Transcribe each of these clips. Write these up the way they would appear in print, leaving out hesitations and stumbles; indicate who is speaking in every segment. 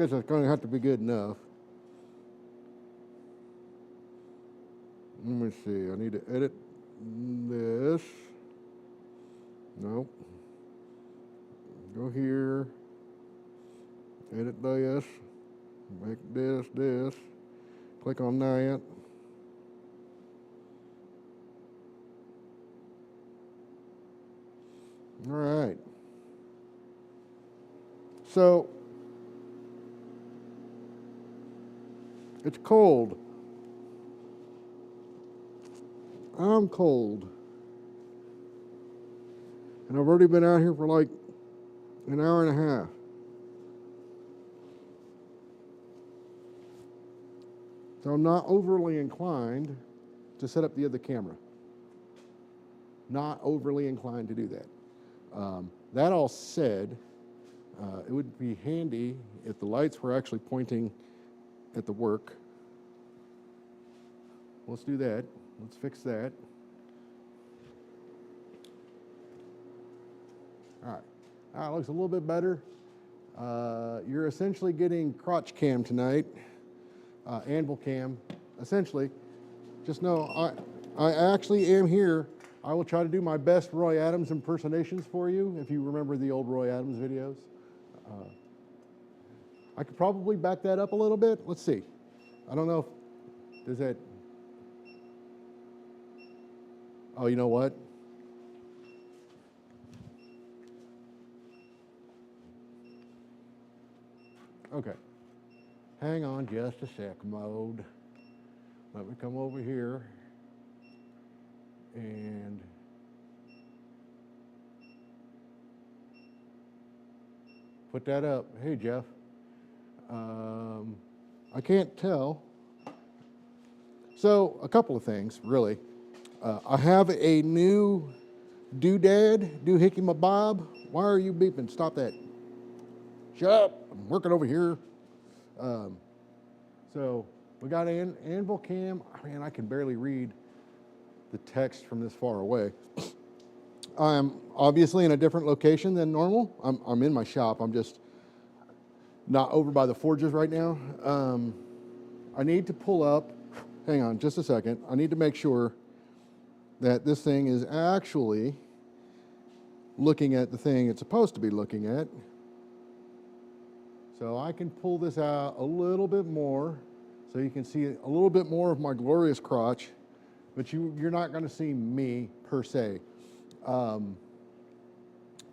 Speaker 1: guess that's going to have to be good enough. Let me see. I need to edit this. Nope. Go here. Edit this. Make this. Click on that. All right. So, it's cold. I'm cold. And I've already been out here for like an hour and a half. So I'm not overly inclined to set up the other camera. Not overly inclined to do that. That all said, it would be handy if the lights were actually pointing at the work. Let's do that. Let's fix that. All right. That looks a little bit better. You're essentially getting crotch cam tonight, anvil cam, essentially. Just know I actually am here. I will try to do my best Roy Adams impersonations for you, if you remember the old Roy Adams videos. I could probably back that up a little bit. Let's see. I don't know if, does that, oh, you know what? Okay. Hang on just a sec, mode. Let me come over here and put that up. Hey, Jeff. I can't tell. So, a couple of things, really. I have a new doodad, doohickey mabob. Why are you beeping? Stop that. Shut up. I'm working over here. So, we got an anvil cam. Man, I can barely read the text from this far away. I'm obviously in a different location than normal. I'm in my shop. I'm just not over by the forges right now. I need to pull up, hang on just a second. I need to make sure that this thing is actually looking at the thing it's supposed to be looking at. So I can pull this out a little bit more so you can see a little bit more of my glorious crotch, but you're not going to see me per se.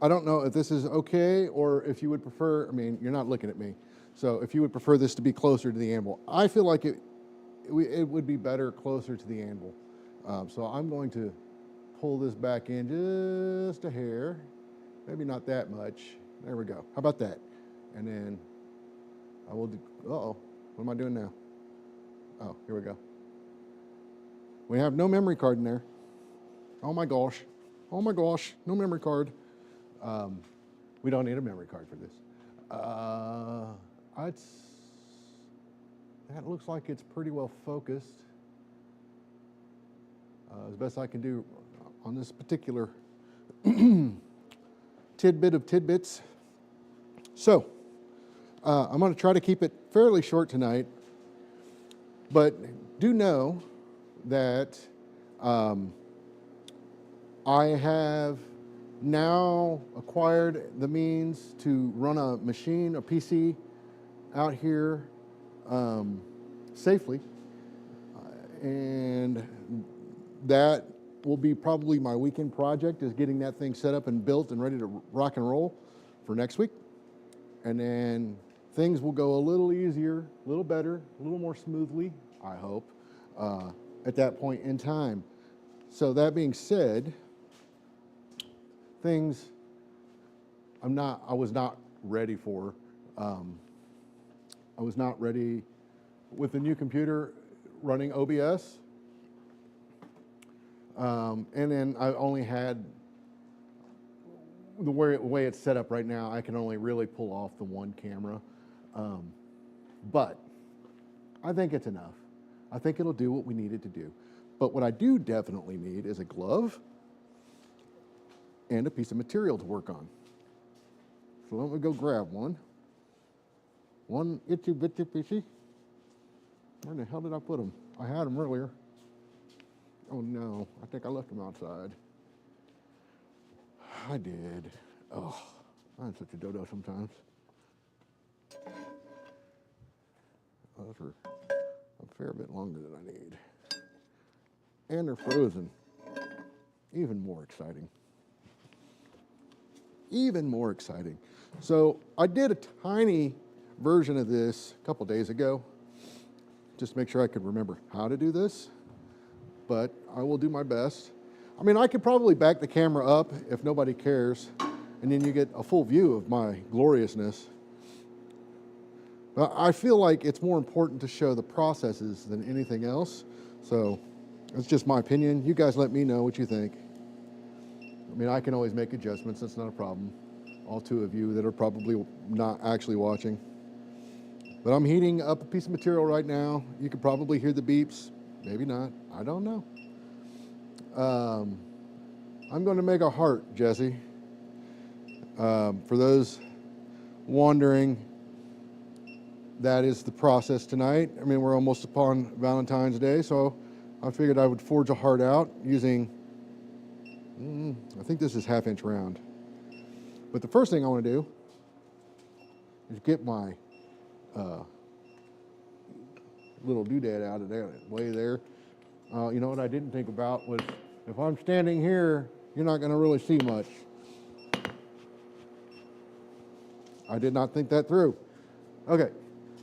Speaker 1: I don't know if this is okay or if you would prefer, I mean, you're not looking at me, so if you would prefer this to be closer to the anvil. I feel like it would be better closer to the anvil. So I'm going to pull this back in just a hair, maybe not that much. There we go. How about that? And then I will do, uh-oh, what am I doing now? Oh, here we go. We have no memory card in there. Oh my gosh. Oh my gosh, no memory card. We don't need a memory card for this. That looks like it's pretty well focused. As best I can do on this particular tidbit of tidbits. So, I'm going to try to keep it fairly short tonight, but do know that I have now acquired the means to run a machine, a PC, out here safely, and that will be probably my weekend project, is getting that thing set up and built and ready to rock and roll for next week. And then things will go a little easier, a little better, a little more smoothly, I hope, at that point in time. So that being said, things I was not ready for. I was not ready with the new computer running OBS. And then I only had, the way it's set up right now, I can only really pull off the one camera. But I think it's enough. I think it'll do what we need it to do. But what I do definitely need is a glove and a piece of material to work on. So let me go grab one. One itsy bitsy fishy. Where in the hell did I put them? I had them earlier. Oh no, I think I left them outside. I did. Oh, I'm such a dodo sometimes. Those are a fair bit longer than I need. And they're frozen. Even more exciting. Even more exciting. So I did a tiny version of this a couple days ago, just to make sure I could remember how to do this, but I will do my best. I mean, I could probably back the camera up if nobody cares, and then you get a full view of my gloriousness. But I feel like it's more important to show the processes than anything else, so it's just my opinion. You guys let me know what you think. I mean, I can always make adjustments, that's not a problem. All two of you that are probably not actually watching. But I'm heating up a piece of material right now. You could probably hear the beeps, maybe not, I don't know. I'm going to make a heart, Jesse. For those wondering, that is the process tonight. I mean, we're almost upon Valentine's Day, so I figured I would forge a heart out using, I think this is 1/2 inch round. But the first thing I want to do is get my little doodad out of there, way there. You know what I didn't think about was, if I'm standing here, you're not going to really see much. I did not think that through. Okay,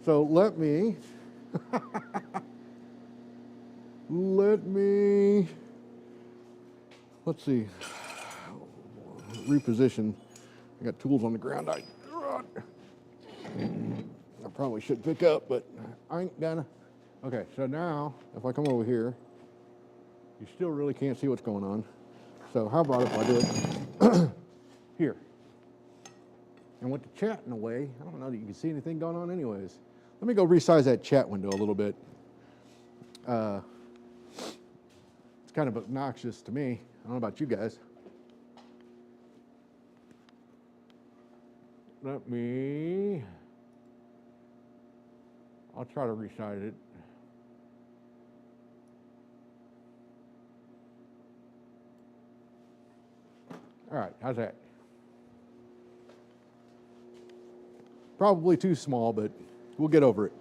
Speaker 1: so let's see, reposition. I got tools on the ground I probably should pick up, but I ain't gonna. Okay, so now, if I come over here, you still really can't see what's going on. So how about if I do it here? And with the chatting away, I don't know that you can see anything going on anyways. Let me go resize that chat window a little bit. It's kind of obnoxious to me. I don't know about you guys. I'll try to resize it. All right, how's that? Probably too small, but we'll get over it.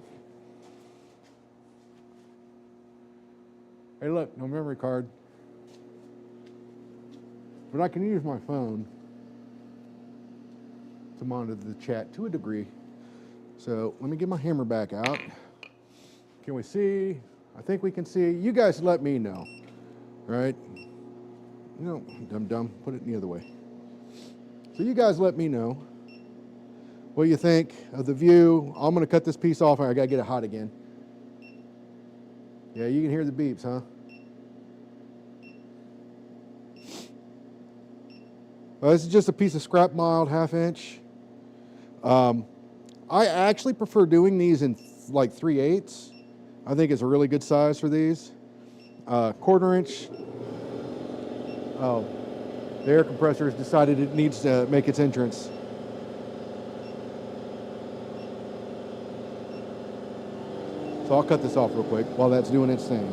Speaker 1: Hey, look, no memory card. But I can use my phone to monitor the chat to a degree. So let me get my hammer back out. Can we see? I think we can see. You guys let me know, right? No, dumb, put it the other way. So you guys let me know what you think of the view. I'm gonna cut this piece off and I gotta get it hot again. Yeah, you can hear the beeps, huh? Well, this is just a piece of scrap mild 1/2 inch. I actually prefer doing these in like 3/8. I think it's a really good size for these. 1/4 inch. Oh, the air compressor has decided it needs to make its entrance. So I'll cut this off real quick while that's doing its thing.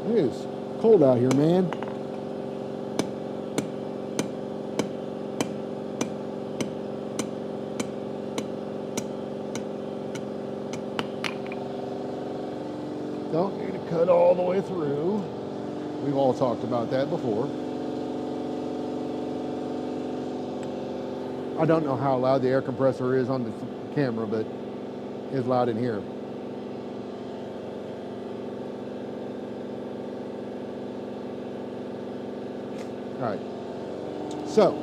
Speaker 1: It is cold out here, man. Don't need to cut all the way through. We've all talked about that before. I don't know how loud the air compressor is on the camera, but it's loud in here. All right, so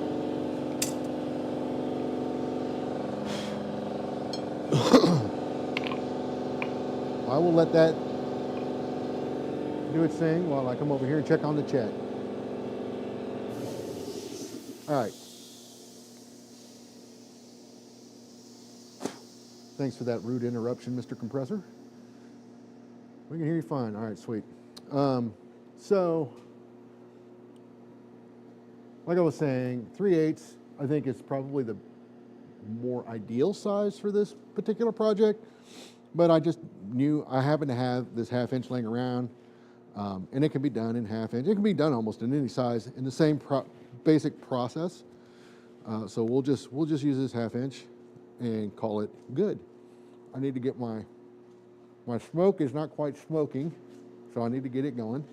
Speaker 1: I will let that do its thing while I come over here and check on the chat. All right. Thanks for that rude interruption, Mr. Compressor. We can hear you fine. All right, sweet. So, like I was saying, 3/8 I think is probably the more ideal size for this particular project, but I just knew I happen to have this 1/2 inch laying around, and it can be done in 1/2 inch. It can be done almost in any size in the same basic process. So we'll just use this 1/2 inch and call it good. I need to get my smoke is not quite smoking, so I need to get it going.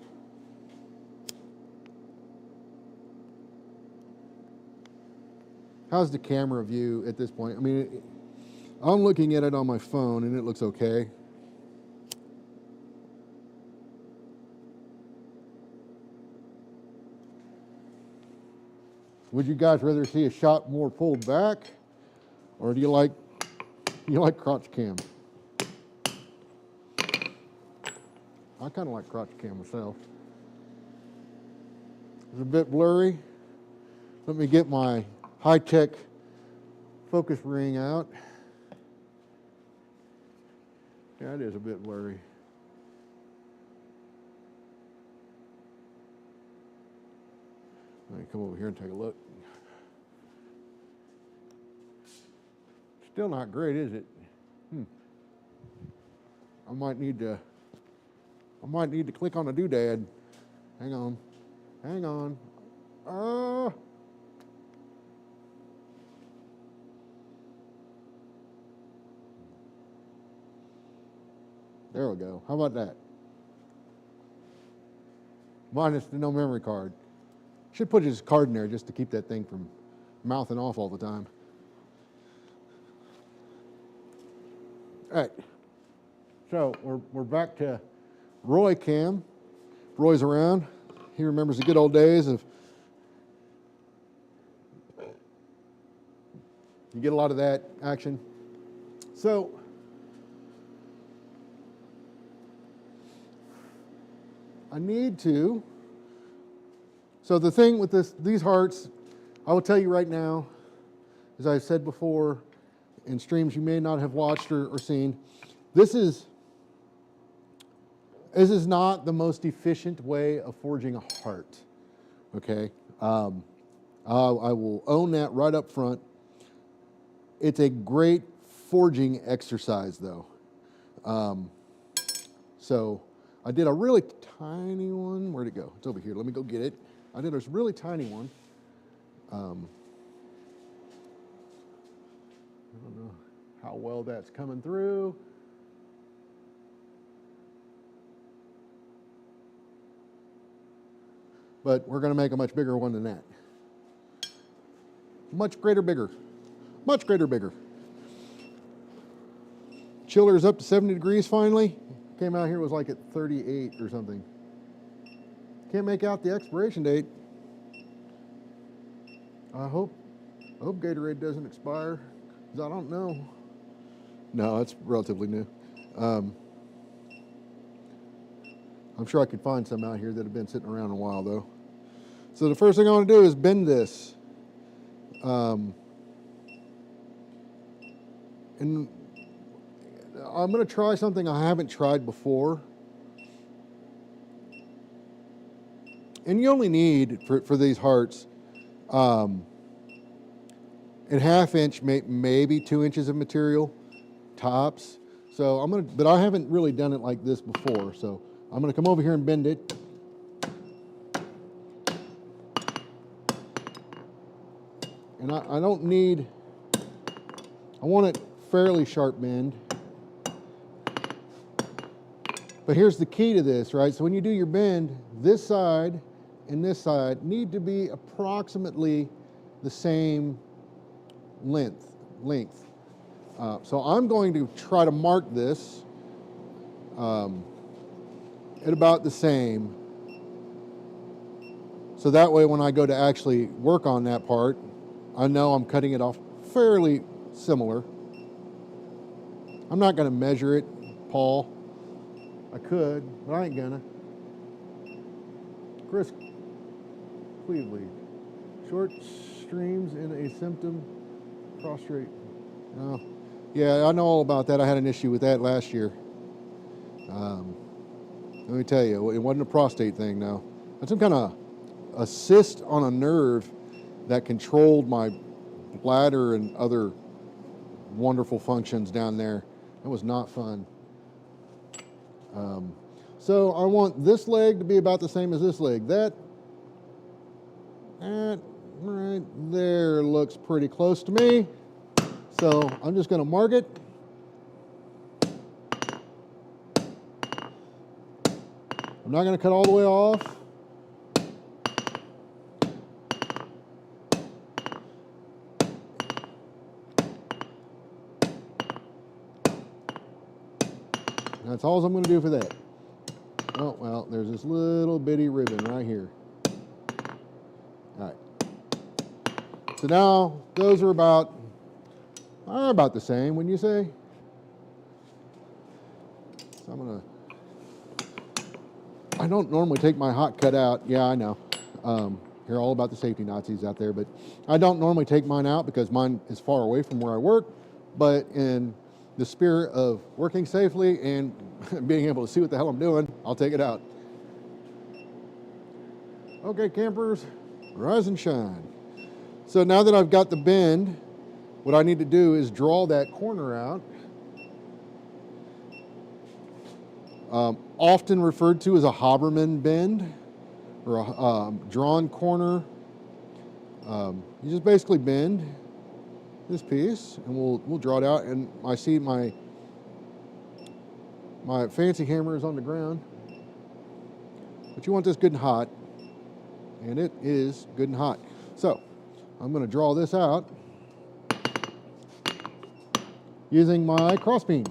Speaker 1: How's the camera view at this point? I mean, I'm looking at it on my phone and it looks okay. Would you guys rather see a shot more pulled back, or do you like crotch cam? I kind of like crotch cam myself. It's a bit blurry. Let me get my high-tech focus ring out. Yeah, it is a bit blurry. Let me come over here and take a look. Still not great, is it? I might need to click on a doodad. Hang on. There we go. How about that? Minus the no memory card. Should put his card in there just to keep that thing from mouthing off all the time. All right. So we're back to Roy cam. Roy's around. He remembers the good old days of. You get a lot of that action. So I need to. So the thing with these hearts, I will tell you right now, as I've said before in streams you may not have watched or seen, this is not the most efficient way of forging a heart. Okay, I will own that right up front. It's a great forging exercise, though. So I did a really tiny one. Where'd it go? It's over here. Let me go get it. I did a really tiny one. I don't know how well that's coming through. But we're going to make a much bigger one than that. Much greater bigger. Chiller's up to 70 degrees finally. Came out here, was like at 38 or something. Can't make out the expiration date. I hope Gatorade doesn't expire, because I don't know. No, it's relatively new. I'm sure I could find some out here that have been sitting around a while, though. So the first thing I want to do is bend this. And I'm going to try something I haven't tried before. And you only need, for these hearts, a 1/2 inch, maybe 2 inches of material, tops. So but I haven't really done it like this before. So I'm going to come over here and bend it. And I don't need, I want it fairly sharp bend. But here's the key to this, right? So when you do your bend, this side and this side need to be approximately the same length. So I'm going to try to mark this at about the same. So that way when I go to actually work on that part, I know I'm cutting it off fairly similar. I'm not going to measure it, Paul. I could, but I ain't gonna. Chris Cleveland. Short streams in a symptom prostrate. No, Yeah, I know all about that. I had an issue with that last year. Um, Let me tell you, it wasn't a prostate thing, no. It's some kind of a cyst on a nerve that controlled my bladder and other wonderful functions down there. It was not fun. Um, so I want this leg to be about the same as this leg. That right there looks pretty close to me. So I'm just going to mark it. I'm not going to cut all the way off. That's all I'm going to do for that. Oh, well, there's this little bitty ribbon right here. All right. So now those are about the same, wouldn't you say? So I'm going to... I don't normally take my hot cut out. Yeah, I know. Hear all about the safety Nazis out there, but I don't normally take mine out because mine is far away from where I work. But in the spirit of working safely and being able to see what the hell I'm doing, I'll take it out. Okay, campers, rise and shine. So now that I've got the bend, what I need to do is draw that corner out. Often referred to as a Haberman bend or a drawn corner. You just basically bend this piece, and we'll draw it out. And I see my fancy hammer is on the ground, but you want this good and hot, and it is good and hot. So I'm going to draw this out using my crossbeam.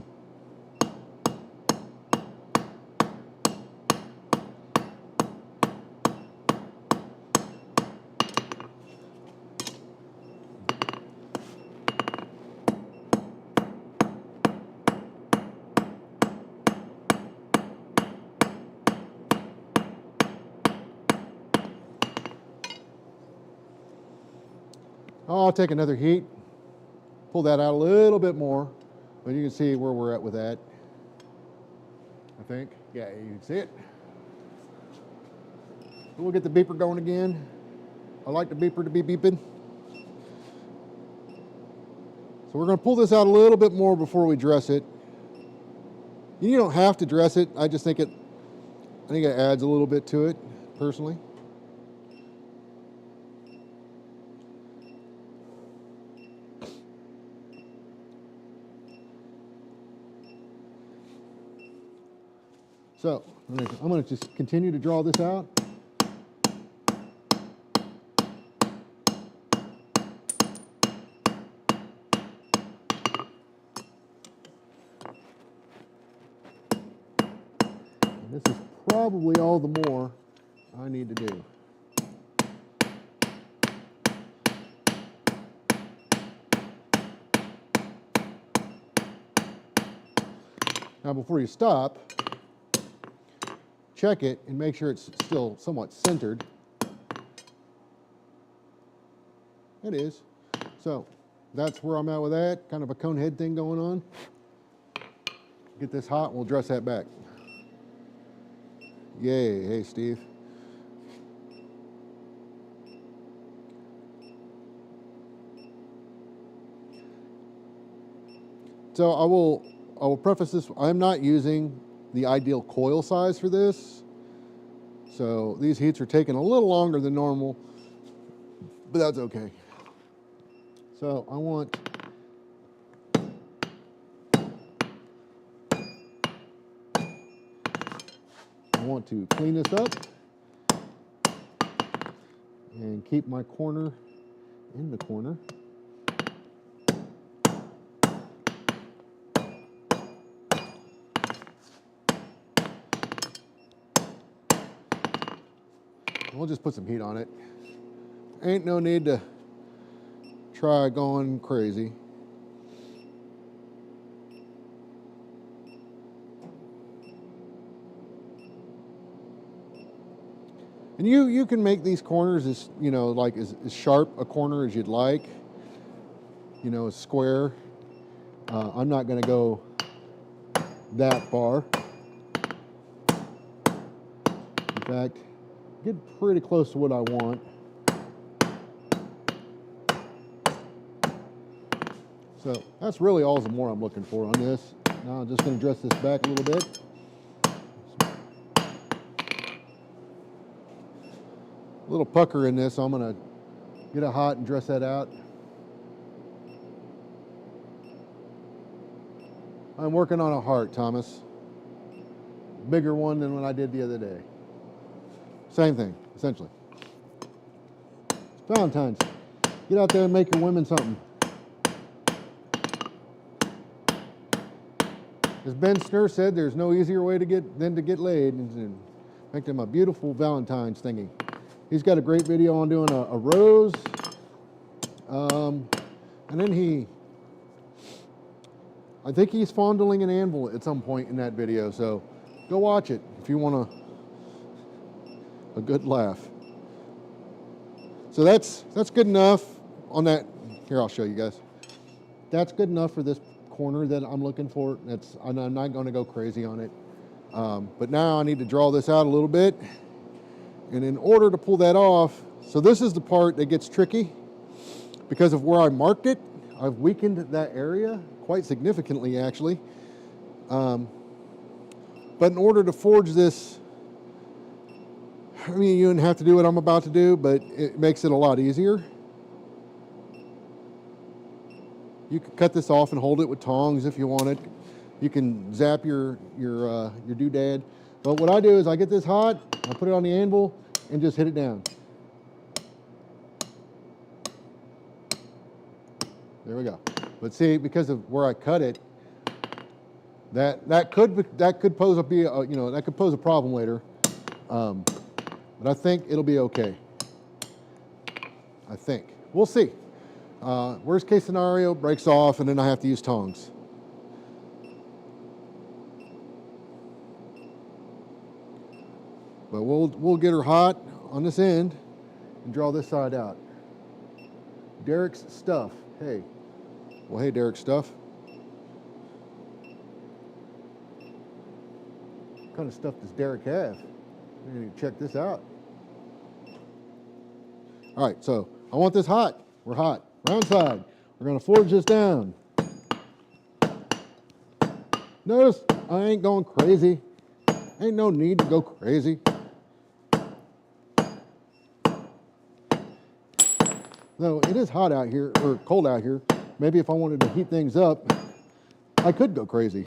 Speaker 1: I'll take another heat, pull that out a little bit more, but you can see where we're at with that, I think. Yeah, you can see it. We'll get the beeper going again. I like the beeper to be beeping. So we're going to pull this out a little bit more before we dress it. You don't have to dress it. I just think it adds a little bit to it, personally. So I'm going to just continue to draw this out. And this is probably all the more I need to do. Now before you stop, check it and make sure it's still somewhat centered. It is. So that's where I'm at with that. Kind of a cone head thing going on. Get this hot and we'll dress that back. Yay. Hey, Steve. So I will preface this. I'm not using the ideal coil size for this. So these heats are taking a little longer than normal, but that's okay. So I want to clean this up and keep my corner in the corner. We'll just put some heat on it. Ain't no need to try going crazy. And you can make these corners as, as sharp a corner as you'd like, as square. I'm not going to go that far. In fact, get pretty close to what I want. So that's really all the more I'm looking for on this. Now I'm just going to dress this back a little bit. A little pucker in this, so I'm going to get it hot and dress that out. I'm working on a heart, Thomas. Bigger one than what I did the other day. Same thing, essentially. It's Valentine's. Get out there and make your women something. As Ben Snur said, there's no easier way than to get laid and make them a beautiful Valentine's thingy. He's got a great video on doing a rose. And then I think he's fondling an anvil at some point in that video. So go watch it if you want a good laugh. So that's good enough on that. Here, I'll show you guys. That's good enough for this corner that I'm looking for. I'm not going to go crazy on it. But now I need to draw this out a little bit. And in order to pull that off, so this is the part that gets tricky because of where I marked it. I've weakened that area quite significantly, actually. But in order to forge this, I mean, you wouldn't have to do what I'm about to do, but it makes it a lot easier. You can cut this off and hold it with tongs if you want it. You can zap your doodad. But what I do is I get this hot, I put it on the anvil, and just hit it down. There we go. But see, because of where I cut it, that could pose a problem later. But I think it'll be okay. I think we'll see. Worst case scenario, breaks off, and then I have to use tongs. But we'll get her hot on this end and draw this side out. Derek's stuff. Hey. Well, hey, Derek's stuff. What kind of stuff does Derek have? We need to check this out. All right, so I want this hot. We're hot. Round side. We're going to forge this down. Notice I ain't going crazy. Ain't no need to go crazy. No, it is hot out here, or cold out here. Maybe if I wanted to heat things up, I could go crazy.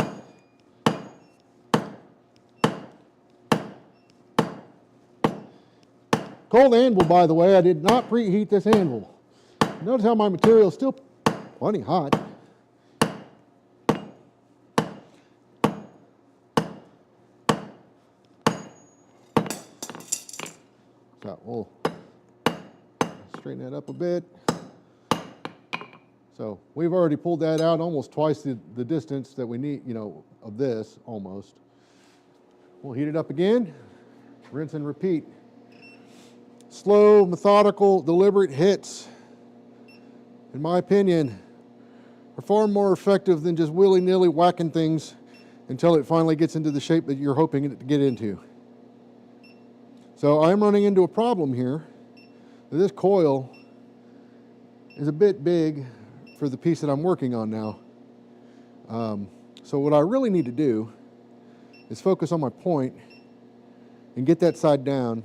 Speaker 1: Cold anvil, by the way, I did not preheat this anvil. Notice how my material is still plenty hot. So we'll straighten that up a bit. So we've already pulled that out almost twice the distance that we need, of this almost. We'll heat it up again, rinse and repeat. Slow, methodical, deliberate hits, in my opinion, are far more effective than just willy-nilly whacking things until it finally gets into the shape that you're hoping it to get into. So I'm running into a problem here. This coil is a bit big for the piece that I'm working on now. So what I really need to do is focus on my point and get that side down,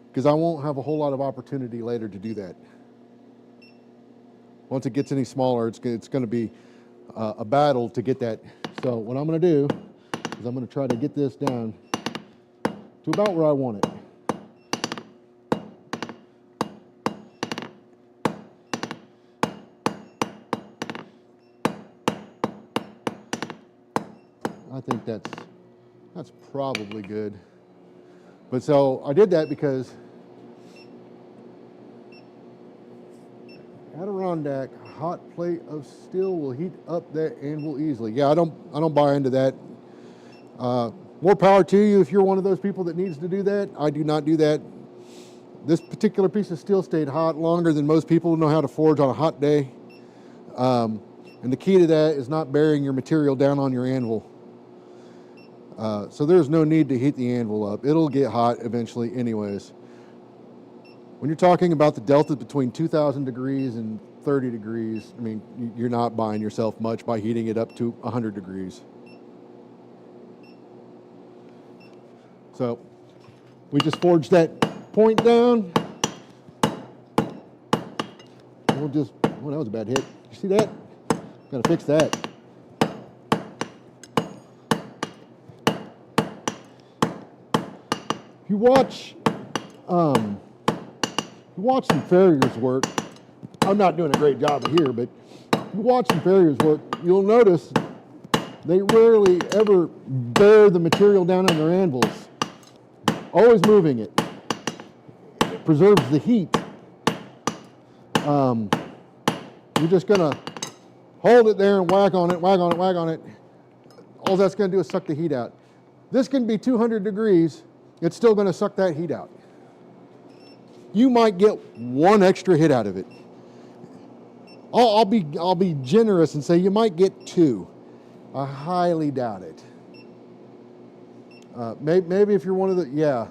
Speaker 1: because I won't have a whole lot of opportunity later to do that. Once it gets any smaller, it's going to be a battle to get that. So what I'm going to do is I'm going to try to get this down to about where I want it. I think that's probably good. But so I did that because Adirondack hot plate of steel will heat up that anvil easily. Yeah, I don't buy into that. More power to you if you're one of those people that needs to do that. I do not do that. This particular piece of steel stayed hot longer than most people know how to forge on a hot day. And the key to that is not burying your material down on your anvil. So there's no need to heat the anvil up. It'll get hot eventually anyways. When you're talking about the delta between 2,000 degrees and 30 degrees, I mean, you're not buying yourself much by heating it up to 100 degrees. So we just forged that point down. We'll just, oh, that was a bad hit. You see that? Gotta fix that. If you watch some farriers work, I'm not doing a great job here, but if you watch some farriers work, you'll notice they rarely ever bear the material down on their anvils. Always moving it. It preserves the heat. You're just gonna hold it there and whack on it, whack on it, whack on it. All that's gonna do is suck the heat out. This can be 200 degrees, it's still gonna suck that heat out. You might get one extra hit out of it. I'll be generous and say you might get two. I highly doubt it. Maybe if you're one of the, yeah.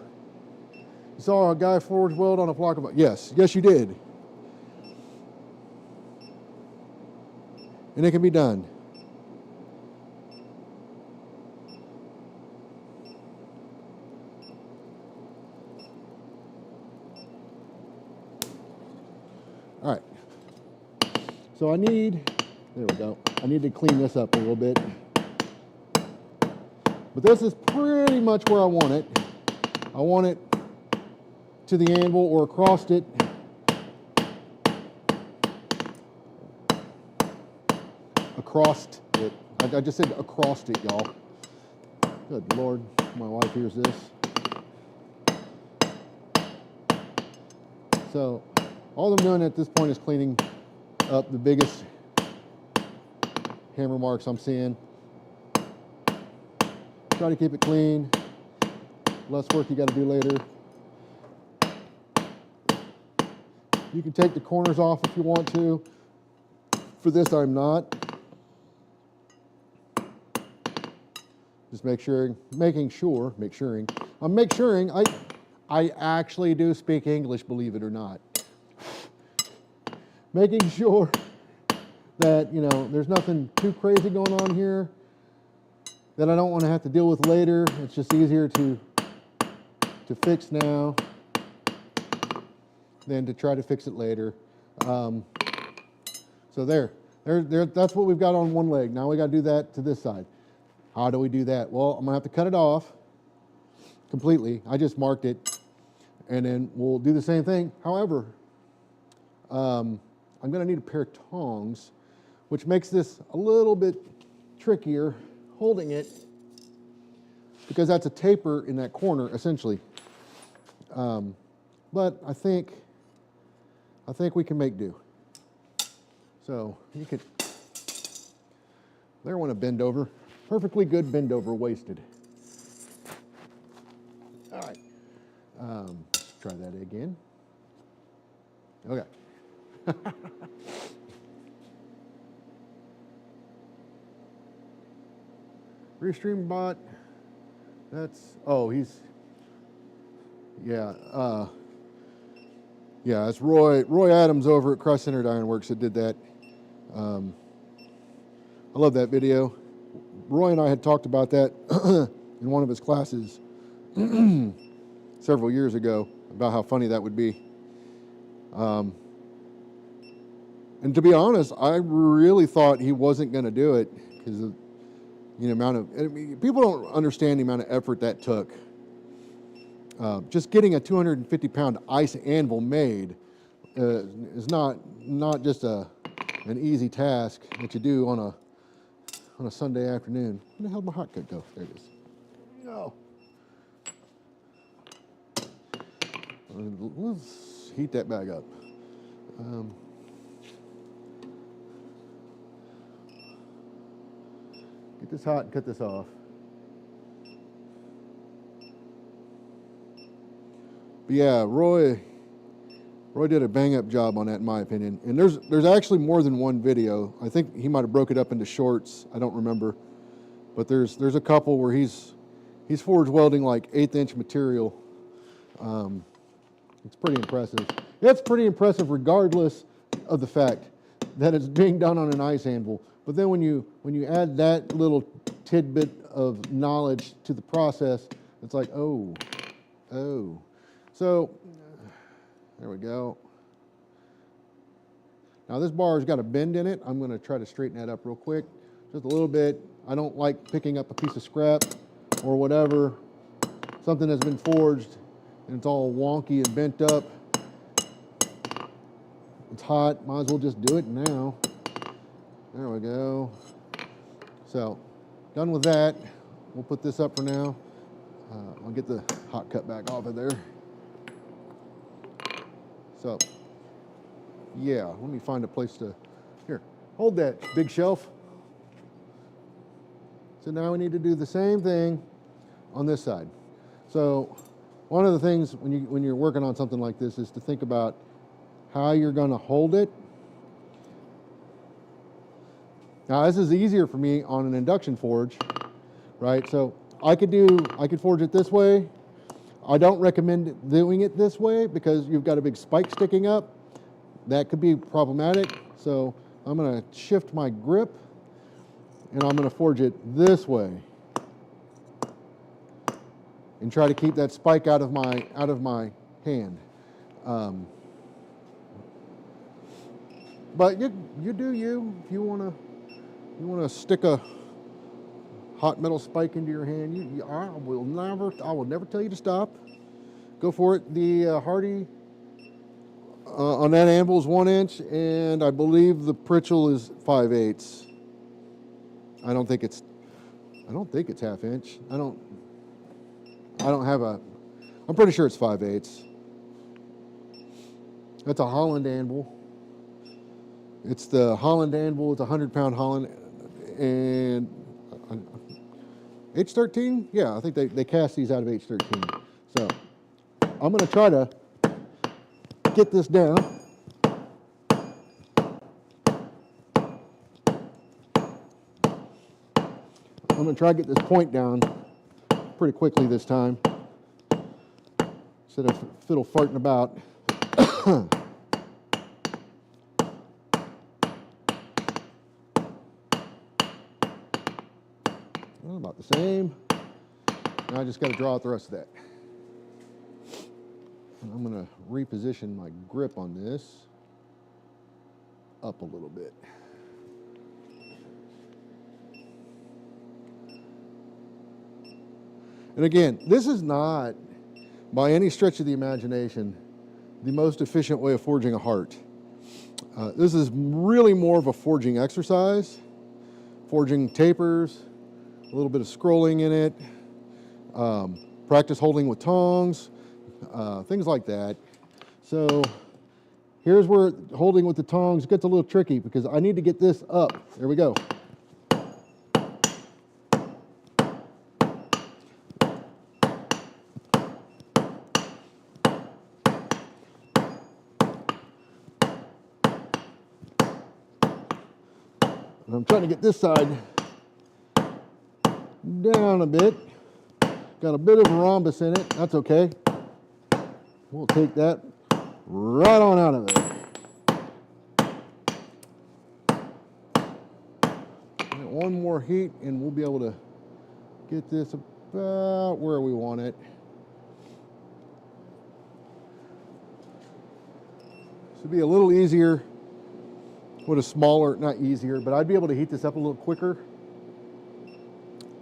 Speaker 1: You saw a guy forge weld on a block of, yes, you did. And it can be done. All right. So I need to clean this up a little bit. But this is pretty much where I want it. I want it to the anvil or across it. Across it. I just said across it, y'all. Good Lord, my wife hears this. So all I'm doing at this point is cleaning up the biggest hammer marks I'm seeing. Try to keep it clean. Less work you got to do later. You can take the corners off if you want to. For this, I'm not. Just make sure I actually do speak English, believe it or not. Making sure that, you know, there's nothing too crazy going on here that I don't want to have to deal with later. It's just easier to fix now than to try to fix it later. So there, that's what we've got on one leg. Now we got to do that to this side. How do we do that? Well, I'm going to have to cut it off completely. I just marked it, and then we'll do the same thing. However, I'm going to need a pair of tongs, which makes this a little bit trickier holding it because that's a taper in that corner, essentially. But I think we can make do. So you could, there went a bend over. Perfectly good bend over, wasted. All right, let's try that again. Okay. Restream bot, that's, oh, he's, yeah, it's Roy Adams over at Cross Centered Ironworks that did that. I love that video. Roy and I had talked about that in one of his classes several years ago, about how funny that would be. And to be honest, I really thought he wasn't going to do it because of the amount of, I mean, people don't understand the amount of effort that took. Just getting a 250-pound ice anvil made is not just an easy task that you do on a Sunday afternoon. Where the hell did my hot cut go? There it is. No. Let's heat that back up. Get this hot and cut this off. But yeah, Roy Roy did a bang-up job on that, in my opinion. And there's actually more than one video. I think he might have broke it up into shorts. I don't remember, but there's a couple where he's forged welding like 1/8 inch material. It's pretty impressive. It's pretty impressive, regardless of the fact that it's being done on an ice anvil. But then when you add that little tidbit of knowledge to the process, it's like, oh. So there we go. Now this bar's got a bend in it. I'm going to try to straighten that up real quick, just a little bit. I don't like picking up a piece of scrap or whatever, something that's been forged and it's all wonky and bent up. It's hot, might as well just do it now. There we go. So, done with that. We'll put this up for now. I'll get the hot cut back off of there. So, yeah, let me find a place to, here, hold that big shelf. So now we need to do the same thing on this side. So one of the things when you're working on something like this is to think about how you're going to hold it. Now this is easier for me on an induction forge, right? So I could forge it this way. I don't recommend doing it this way because you've got a big spike sticking up. That could be problematic. So I'm going to shift my grip and I'm going to forge it this way and try to keep that spike out of my hand. But you do you. If you want to stick a hot metal spike into your hand, I will never tell you to stop. Go for it. The Hardy on that anvil is 1 inch, and I believe the Pritchell is 5/8. I don't think it's 1/2 inch. I'm pretty sure it's 5/8. That's a Holland anvil. It's the Holland anvil. It's a 100-pound Holland, and H13. Yeah, I think they cast these out of H13. So I'm going to try to get this down. I'm going to try to get this point down pretty quickly this time, instead of fiddle farting about. Well, about the same. Now I just got to draw out the rest of that. And I'm going to reposition my grip on this up a little bit. And again, this is not, by any stretch of the imagination, the most efficient way of forging a heart. This is really more of a forging exercise, forging tapers, a little bit of scrolling in it, practice holding with tongs, things like that. So here's where holding with the tongs gets a little tricky because I need to get this up. There we go. And I'm trying to get this side down a bit. Got a bit of a rhombus in it. That's okay. We'll take that right on out of there. One more heat and we'll be able to get this about where we want it. This would be a little easier with a smaller, not easier, but I'd be able to heat this up a little quicker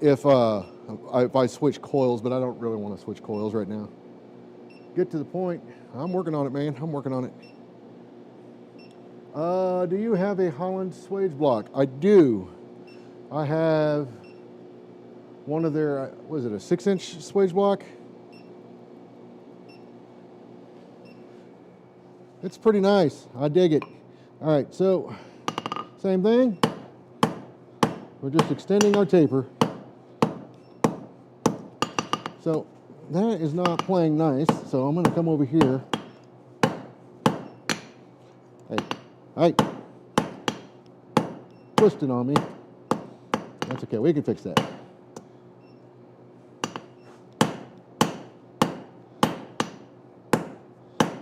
Speaker 1: if I switch coils, but I don't really want to switch coils right now. Get to the point. I'm working on it, man. I'm working on it. Do you have a Holland swage block? I do. I have one of their, what is it, a 6-inch swage block? It's pretty nice. I dig it. All right, so same thing. We're just extending our taper. So that is not playing nice, so I'm going to come over here Hey, hey. Twisting on me. That's okay, we can fix that.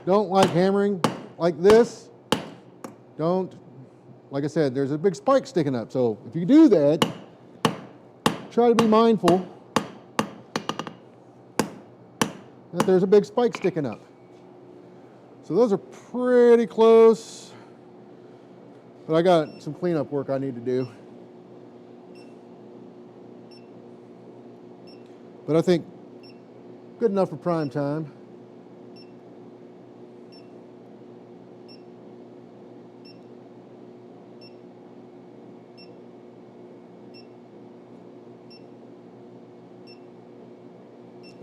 Speaker 1: Don't like hammering like this. Don't, like I said, there's a big spike sticking up. So if you do that, try to be mindful that there's a big spike sticking up. So those are pretty close, but I got some cleanup work I need to do. But I think good enough for prime time.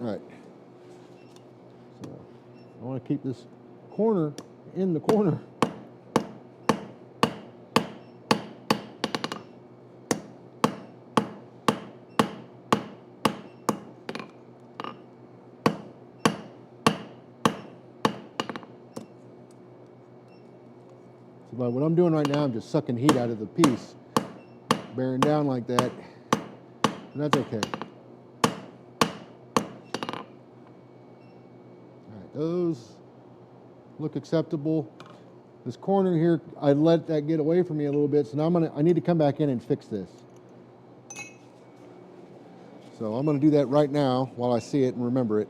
Speaker 1: All right, so I want to keep this corner in the corner. So by what I'm doing right now, I'm just sucking heat out of the piece, bearing down like that, and that's okay. Those look acceptable. This corner here, I let that get away from me a little bit, so now I need to come back in and fix this. So I'm gonna do that right now while I see it and remember it.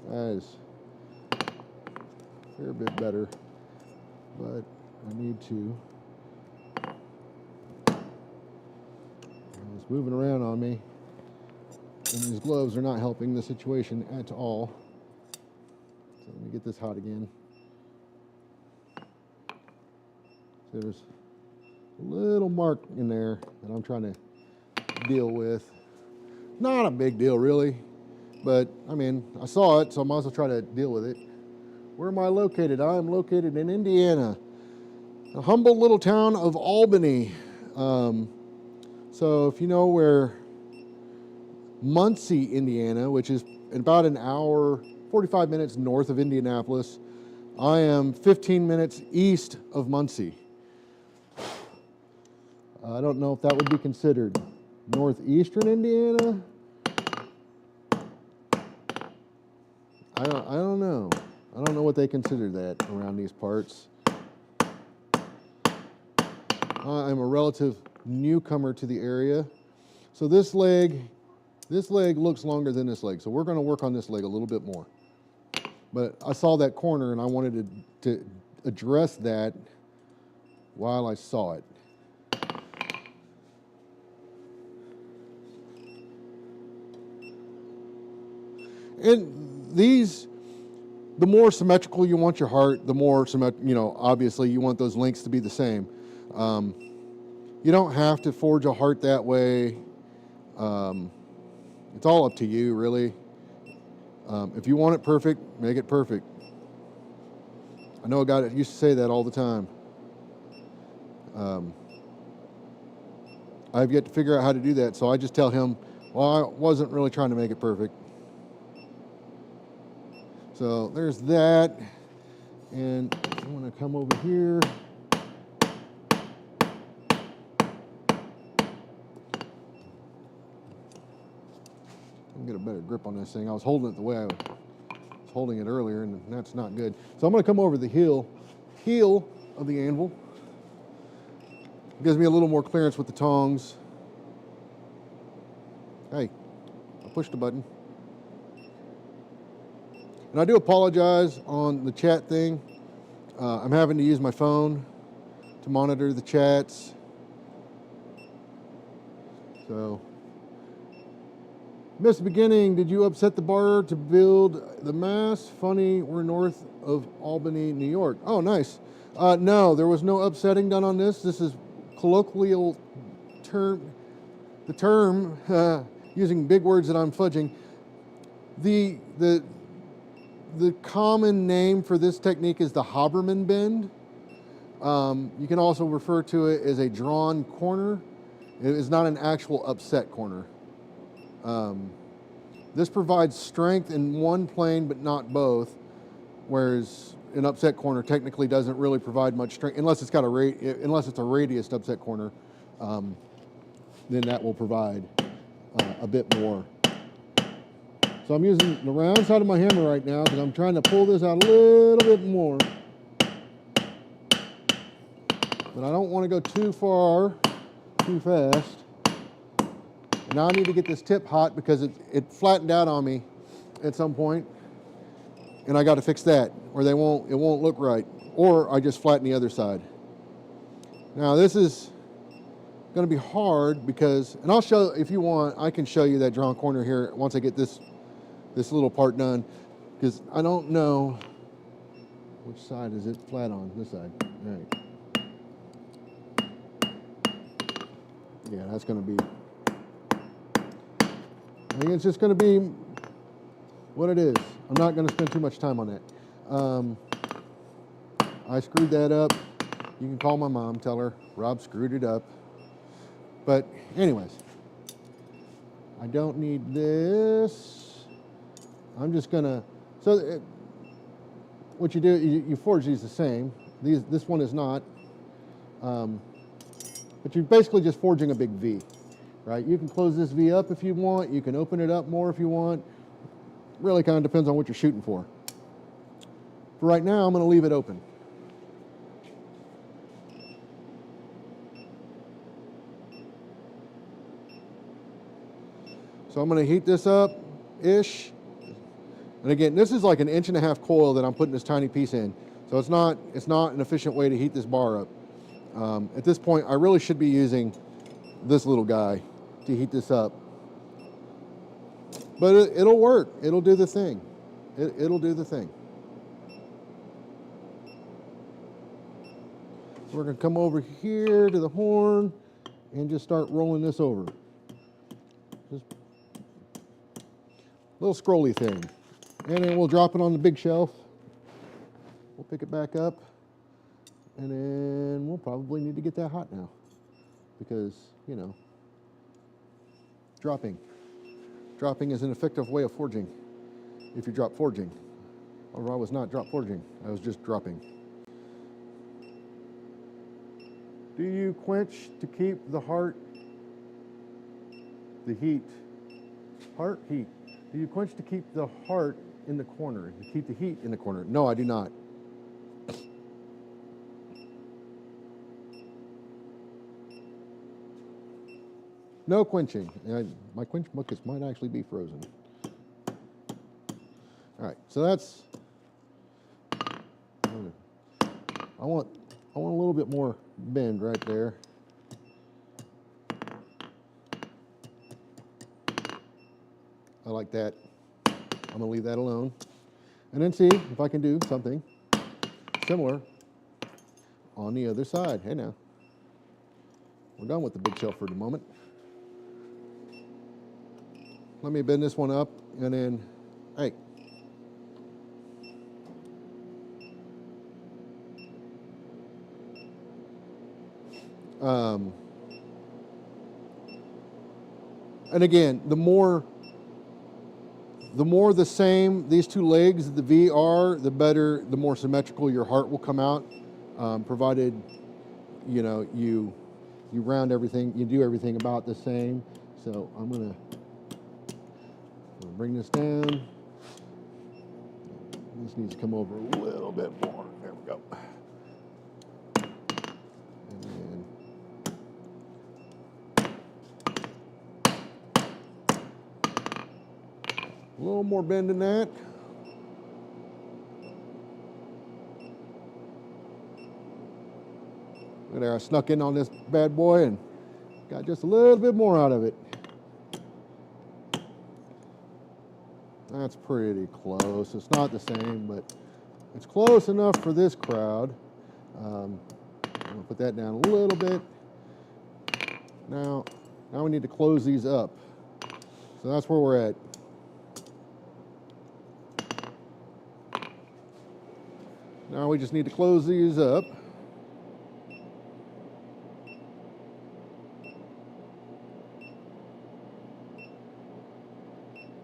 Speaker 1: That is a fair bit better, but I need to. It's moving around on me, and these gloves are not helping the situation at all. So let me get this hot again. So there's a little mark in there that I'm trying to deal with. Not a big deal, really. But, I mean, I saw it, so I might as well try to deal with it. Where am I located? I am located in Indiana, the humble little town of Albany. So if you know where Muncie, Indiana, which is about an hour, 45 minutes north of Indianapolis, I am 15 minutes east of Muncie. I don't know if that would be considered northeastern Indiana. I don't know. I don't know what they consider that around these parts. I'm a relative newcomer to the area. So this leg looks longer than this leg. So we're going to work on this leg a little bit more. But I saw that corner and I wanted to address that while I saw it. And these, the more symmetrical you want your heart, the more obviously you want those links to be the same. You don't have to forge a heart that way. It's all up to you, really. If you want it perfect, make it perfect. I know a guy that used to say that all the time. I've yet to figure out how to do that, so I just tell him, well, I wasn't really trying to make it perfect. So there's that, and I'm going to come over here. Get a better grip on this thing. I was holding it the way I was holding it earlier, and that's not good. So I'm going to come over the heel of the anvil. It gives me a little more clearance with the tongs. Hey, I pushed the button. And I do apologize on the chat thing. I'm having to use my phone to monitor the chats. So, missed the beginning. Did you upset the bar to build the mast? Funny, we're north of Albany, New York. Oh, nice. No, there was no upsetting done on this. This is colloquial term. the term, using big words that I'm fudging, the common name for this technique is the Haberman bend. You can also refer to it as a drawn corner. It is not an actual upset corner. This provides strength in one plane but not both, whereas an upset corner technically doesn't really provide much strength unless it's got unless it's a radius upset corner. Then that will provide a bit more. So I'm using the round side of my hammer right now because I'm trying to pull this out a little bit more. But I don't want to go too far, too fast. And now I need to get this tip hot because it flattened out on me at some point. And I got to fix that, or it won't look right. Or I just flatten the other side. Now this is going to be hard because, and I'll show, if you want, I can show you that drawn corner here once I get this little part done, because I don't know which side is it flat on. This side. All right. Yeah, that's going to be, I think it's just going to be what it is. I'm not going to spend too much time on that. I screwed that up. You can call my mom, tell her Rob screwed it up. But anyways, I don't need this. I'm just gonna, what you do, you forge these the same. This one is not, but you're basically just forging a big V, right? You can close this V up if you want. You can open it up more if you want. Really kind of depends on what you're shooting for. For right now, I'm gonna leave it open. So I'm going to heat this up-ish. And again, this is like an 1.5 inch coil that I'm putting this tiny piece in. So it's not an efficient way to heat this bar up. At this point, I really should be using this little guy to heat this up. But it'll work. It'll do the thing. It'll do the thing. So we're going to come over here to the horn and just start rolling this over. Just little scrolly thing. And then we'll drop it on the big shelf. We'll pick it back up. And then we'll probably need to get that hot now. Because, you know, dropping. Dropping is an effective way of forging. If you drop forging. Or I was not drop forging. I was just dropping. Do you quench to keep the heart, the heat? Heart, heat. Do you quench to keep the heart in the corner, to keep the heat in the corner? No, I do not. No quenching. My quench buckets might actually be frozen. All right, so that's, I want a little bit more bend right there. I like that. I'm gonna leave that alone. And then see if I can do something similar on the other side. Hey now, we're done with the big shelf for the moment. Let me bend this one up and then, hey. And again, the more the same these two legs of the V are, the better, the more symmetrical your heart will come out, provided, you know, you round everything, you do everything about the same. So I'm gonna bring this down. This needs to come over a little bit more. There we go. A little more bend than that. Look there, I snuck in on this bad boy and got just a little bit more out of it. That's pretty close. It's not the same, but it's close enough for this crowd. I'm gonna put that down a little bit. Now Now we need to close these up. So that's where we're at. Now we just need to close these up.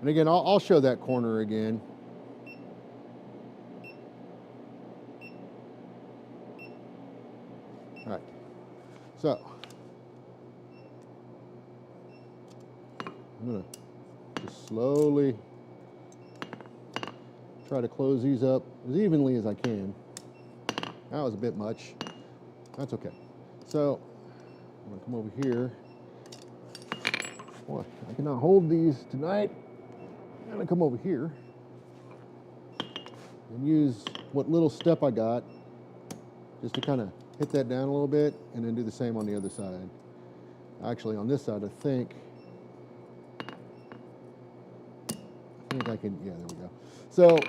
Speaker 1: And again, I'll show that corner again. All right. So I'm going to just slowly try to close these up as evenly as I can. That was a bit much. That's okay. So I'm going to come over here. Boy, I cannot hold these tonight. I'm going to come over here and use what little step I got just to kind of hit that down a little bit and then do the same on the other side. Actually, on this side, I think I can, yeah, there we go. So,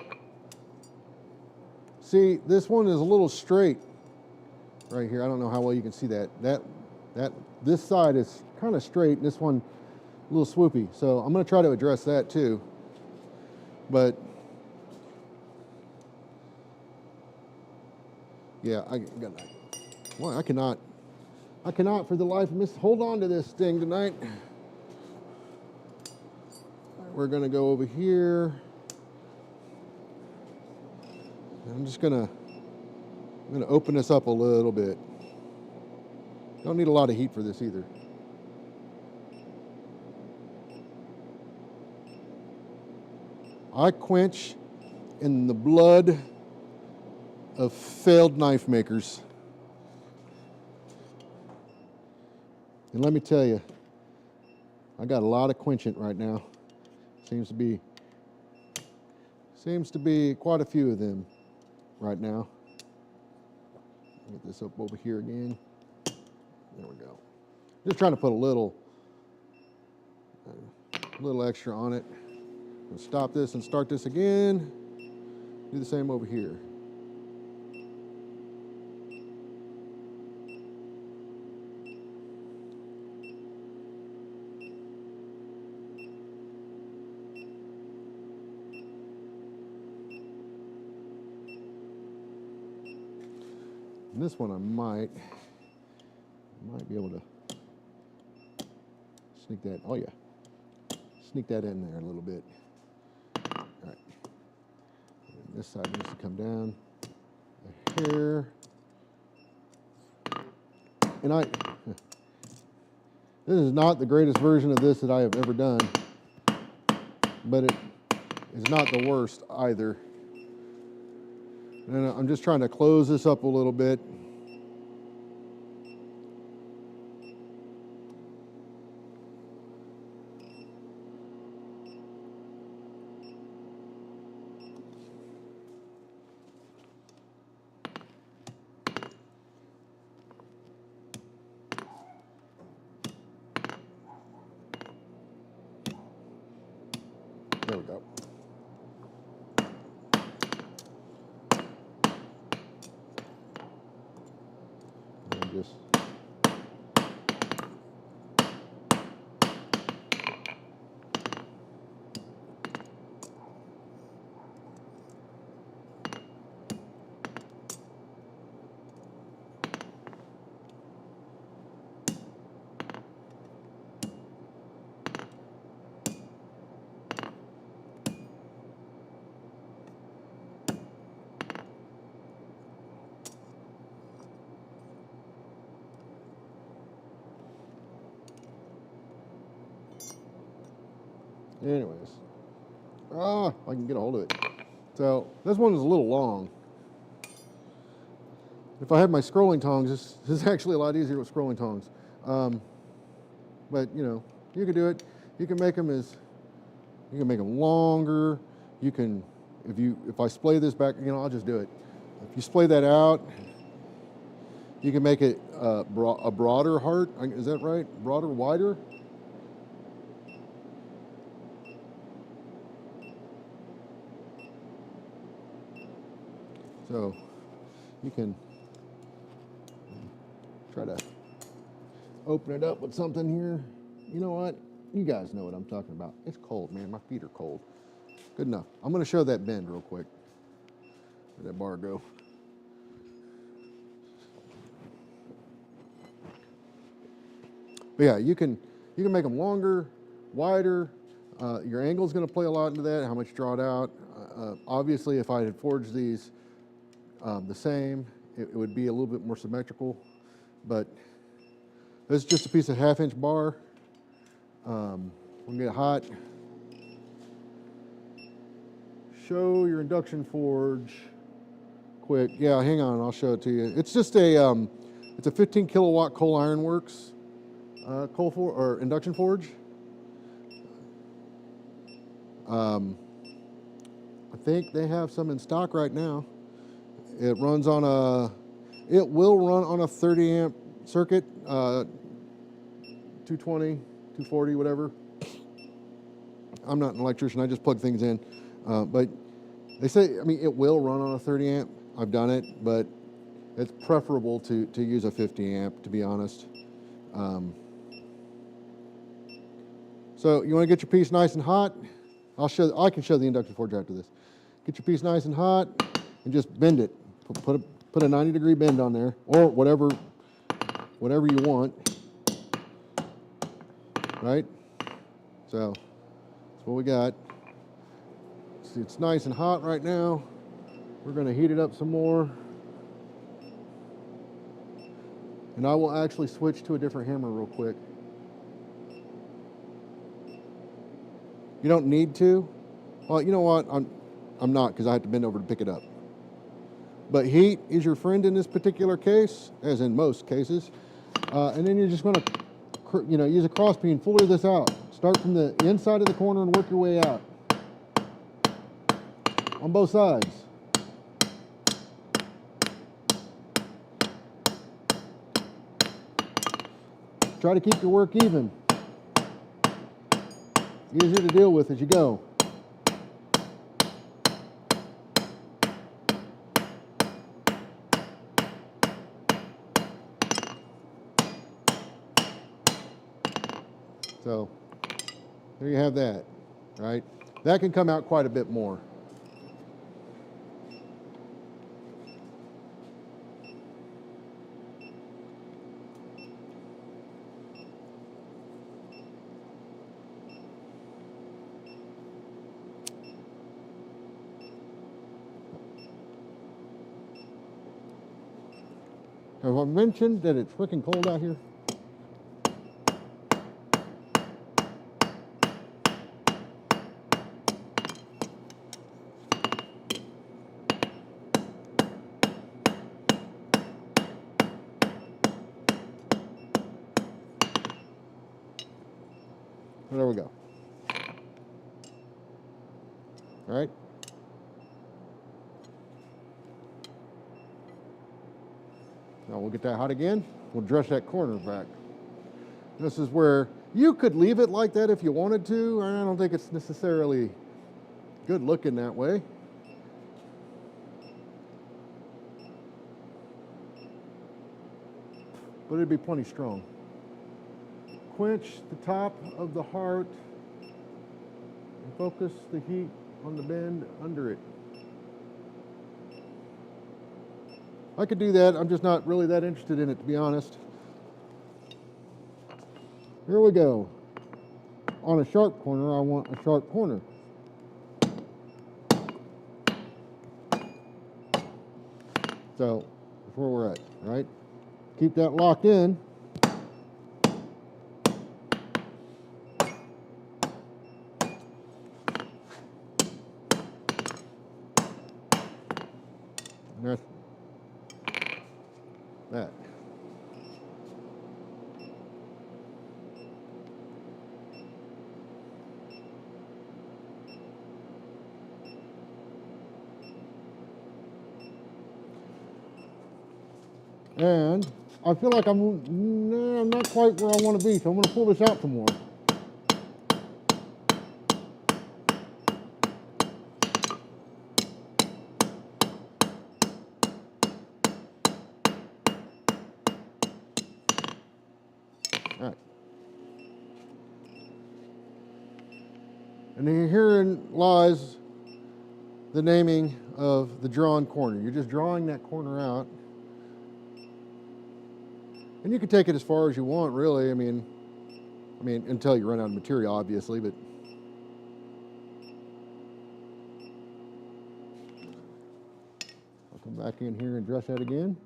Speaker 1: see, this one is a little straight right here. I don't know how well you can see that. This side is kind of straight, and this one a little swoopy. So I'm going to try to address that too. But yeah, well, I cannot for the life of me hold on to this thing tonight. We're going to go over here. I'm going to open this up a little bit. Don't need a lot of heat for this either. I quench in the blood of failed knife makers. And let me tell you, I got a lot of quenchant right now. Seems to be quite a few of them right now. Get this up over here again. There we go. Just trying to put a little extra on it. We'll stop this and start this again. Do the same over here. And this one I might be able to sneak that. Oh yeah, sneak that in there a little bit. All right. And this side needs to come down a hair. And this is not the greatest version of this that I have ever done, but it is not the worst either. And I'm just trying to close this up a little bit. There we go. And just anyways, if I can get a hold of it. So this one is a little long. If I had my scrolling tongs, this is actually a lot easier with scrolling tongs. But you know, you can do it. You can make them longer. You can, if I splay this back, you know, I'll just do it. If you splay that out, you can make it a broader heart. Is that right? Broader, wider? So you can try to open it up with something here. You know what? You guys know what I'm talking about. It's cold, man. My feet are cold. Good enough. I'm going to show that bend real quick. Where'd that bar go? But yeah, you can make them longer, wider. Your angle is going to play a lot into that. How much you draw it out. Obviously, if I had forged these the same, it would be a little bit more symmetrical. But this is just a piece of 1/2-inch bar. We'll get it hot. Show your induction forge quick. Yeah, hang on, I'll show it to you. It's just it's a 15 kilowatt coal iron works induction forge. I think they have some in stock right now. It will run on a 30 amp circuit, 220, 240, whatever. I'm not an electrician, I just plug things in. But they say, I mean, it will run on a 30 amp. I've done it, but it's preferable to use a 50 amp, to be honest. So you want to get your piece nice and hot. I can show the induction forge after this. Get your piece nice and hot and just bend it. Put a 90-degree bend on there, or whatever you want. Right? So that's what we got. See, it's nice and hot right now. We're going to heat it up some more. And I will actually switch to a different hammer real quick. You don't need to. Well, you know what? I'm not, because I have to bend over to pick it up. But heat is your friend in this particular case, as in most cases. And then you're just going to, use a cross peen, fuller this out. Start from the inside of the corner and work your way out. On both sides. Try to keep your work even. Easier to deal with as you go. So there you have that, right? That can come out quite a bit more. Have I mentioned that it's freaking cold out here? There we go. All right. Now we'll get that hot again. We'll dress that corner back. This is where you could leave it like that if you wanted to. I don't think it's necessarily good looking that way. But it'd be plenty strong. Quench the top of the heart and focus the heat on the bend under it. I could do that. I'm just not really that interested in it, to be honest. Here we go. On a sharp corner, I want a sharp corner. So that's where we're at, right? Keep that locked in. And that's that. And I feel like I'm not quite where I want to be, so I'm going to pull this out some more. All right. And herein lies the naming of the drawn corner. You're just drawing that corner out. And you can take it as far as you want, really. I mean, until you run out of material, obviously, but I'll come back in here and dress that again.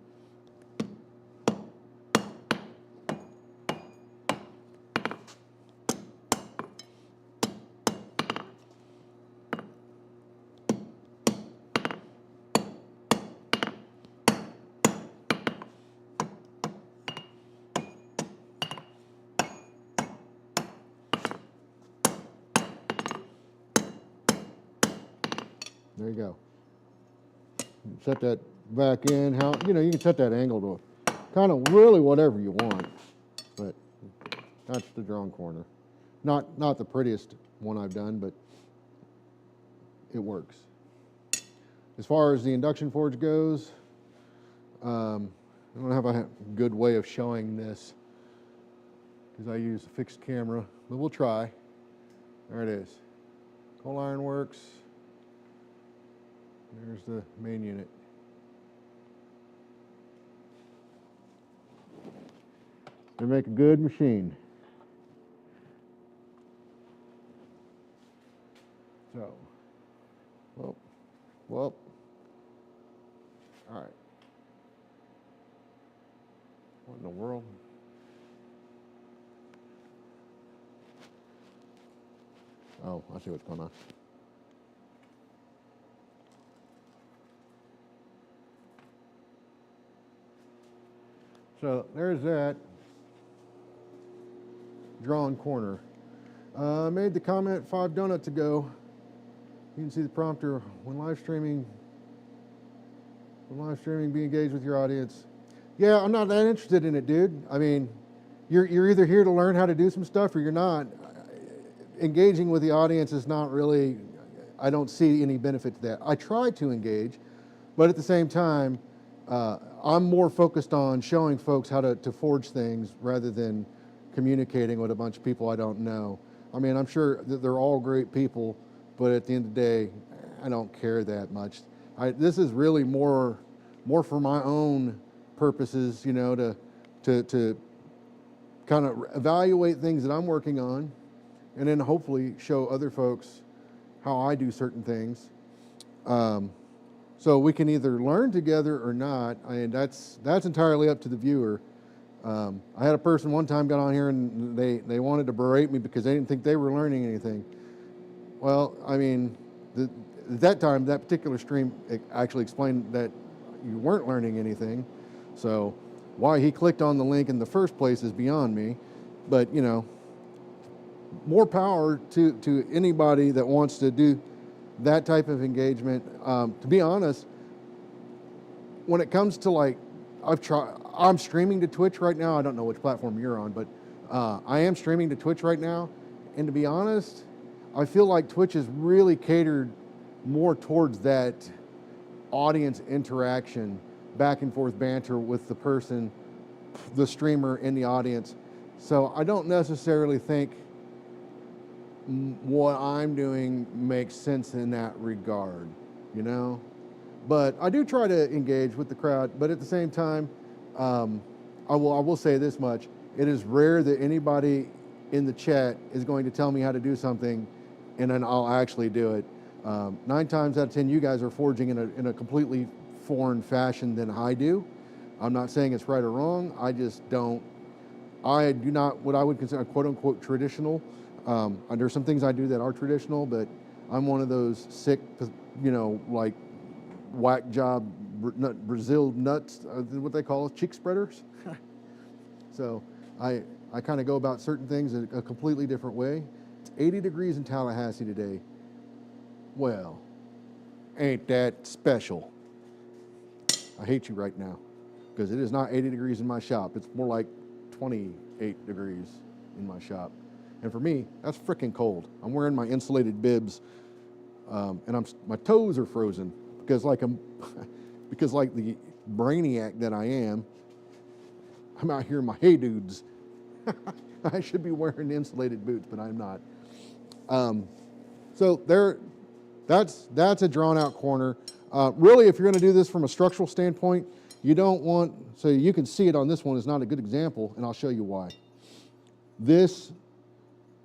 Speaker 1: There you go. Set that back in. You can set that angle to kind of really whatever you want, but that's the drawn corner. Not the prettiest one I've done, but it works. As far as the induction forge goes, I don't have a good way of showing this because I use a fixed camera, but we'll try. There it is. Coal Iron Works. There's the main unit. They make a good machine. So, well, all right. What in the world? Oh, I see what's going on. So there's that drawn corner. I made the comment 5 donuts ago. You can see the prompter when live streaming, be engaged with your audience. Yeah, I'm not that interested in it, dude. I mean, you're either here to learn how to do some stuff or you're not. Engaging with the audience is not really, I don't see any benefit to that. I try to engage, but at the same time, I'm more focused on showing folks how to forge things rather than communicating with a bunch of people I don't know. I mean, I'm sure that they're all great people, but at the end of the day, I don't care that much. This is really more for my own purposes, to kind of evaluate things that I'm working on, and then hopefully show other folks how I do certain things. So we can either learn together or not. I mean, that's entirely up to the viewer. I had a person one time got on here and they wanted to berate me because they didn't think they were learning anything. Well, I mean, at that time, that particular stream actually explained that you weren't learning anything. So why he clicked on the link in the first place is beyond me. But, more power to anybody that wants to do that type of engagement. To be honest, when it comes to I'm streaming to Twitch right now. I don't know which platform you're on, but I am streaming to Twitch right now. And to be honest, I feel like Twitch is really catered more towards that audience interaction, back and forth banter with the person, the streamer in the audience. So I don't necessarily think what I'm doing makes sense in that regard, But I do try to engage with the crowd, but at the same time, I will say this much. It is rare that anybody in the chat is going to tell me how to do something and then I'll actually do it. 9 times out of 10, you guys are forging in a completely foreign fashion than I do. I'm not saying it's right or wrong. I just don't. I do not what I would consider quote unquote traditional. There's some things I do that are traditional, but I'm one of those sick, like whack job Brazil nuts, what they call cheek spreaders. So I kind of go about certain things in a completely different way. It's 80 degrees in Tallahassee today. Well, ain't that special? I hate you right now because it is not 80 degrees in my shop. It's more like 28 degrees in my shop. And for me, that's freaking cold. I'm wearing my insulated bibs, and my toes are frozen because like the brainiac that I am, I'm out here in my hey dudes. I should be wearing insulated boots, but I'm not. So that's a drawn out corner. Really, if you're going to do this from a structural standpoint, you don't want, so you can see it on this one is not a good example, and I'll show you why. This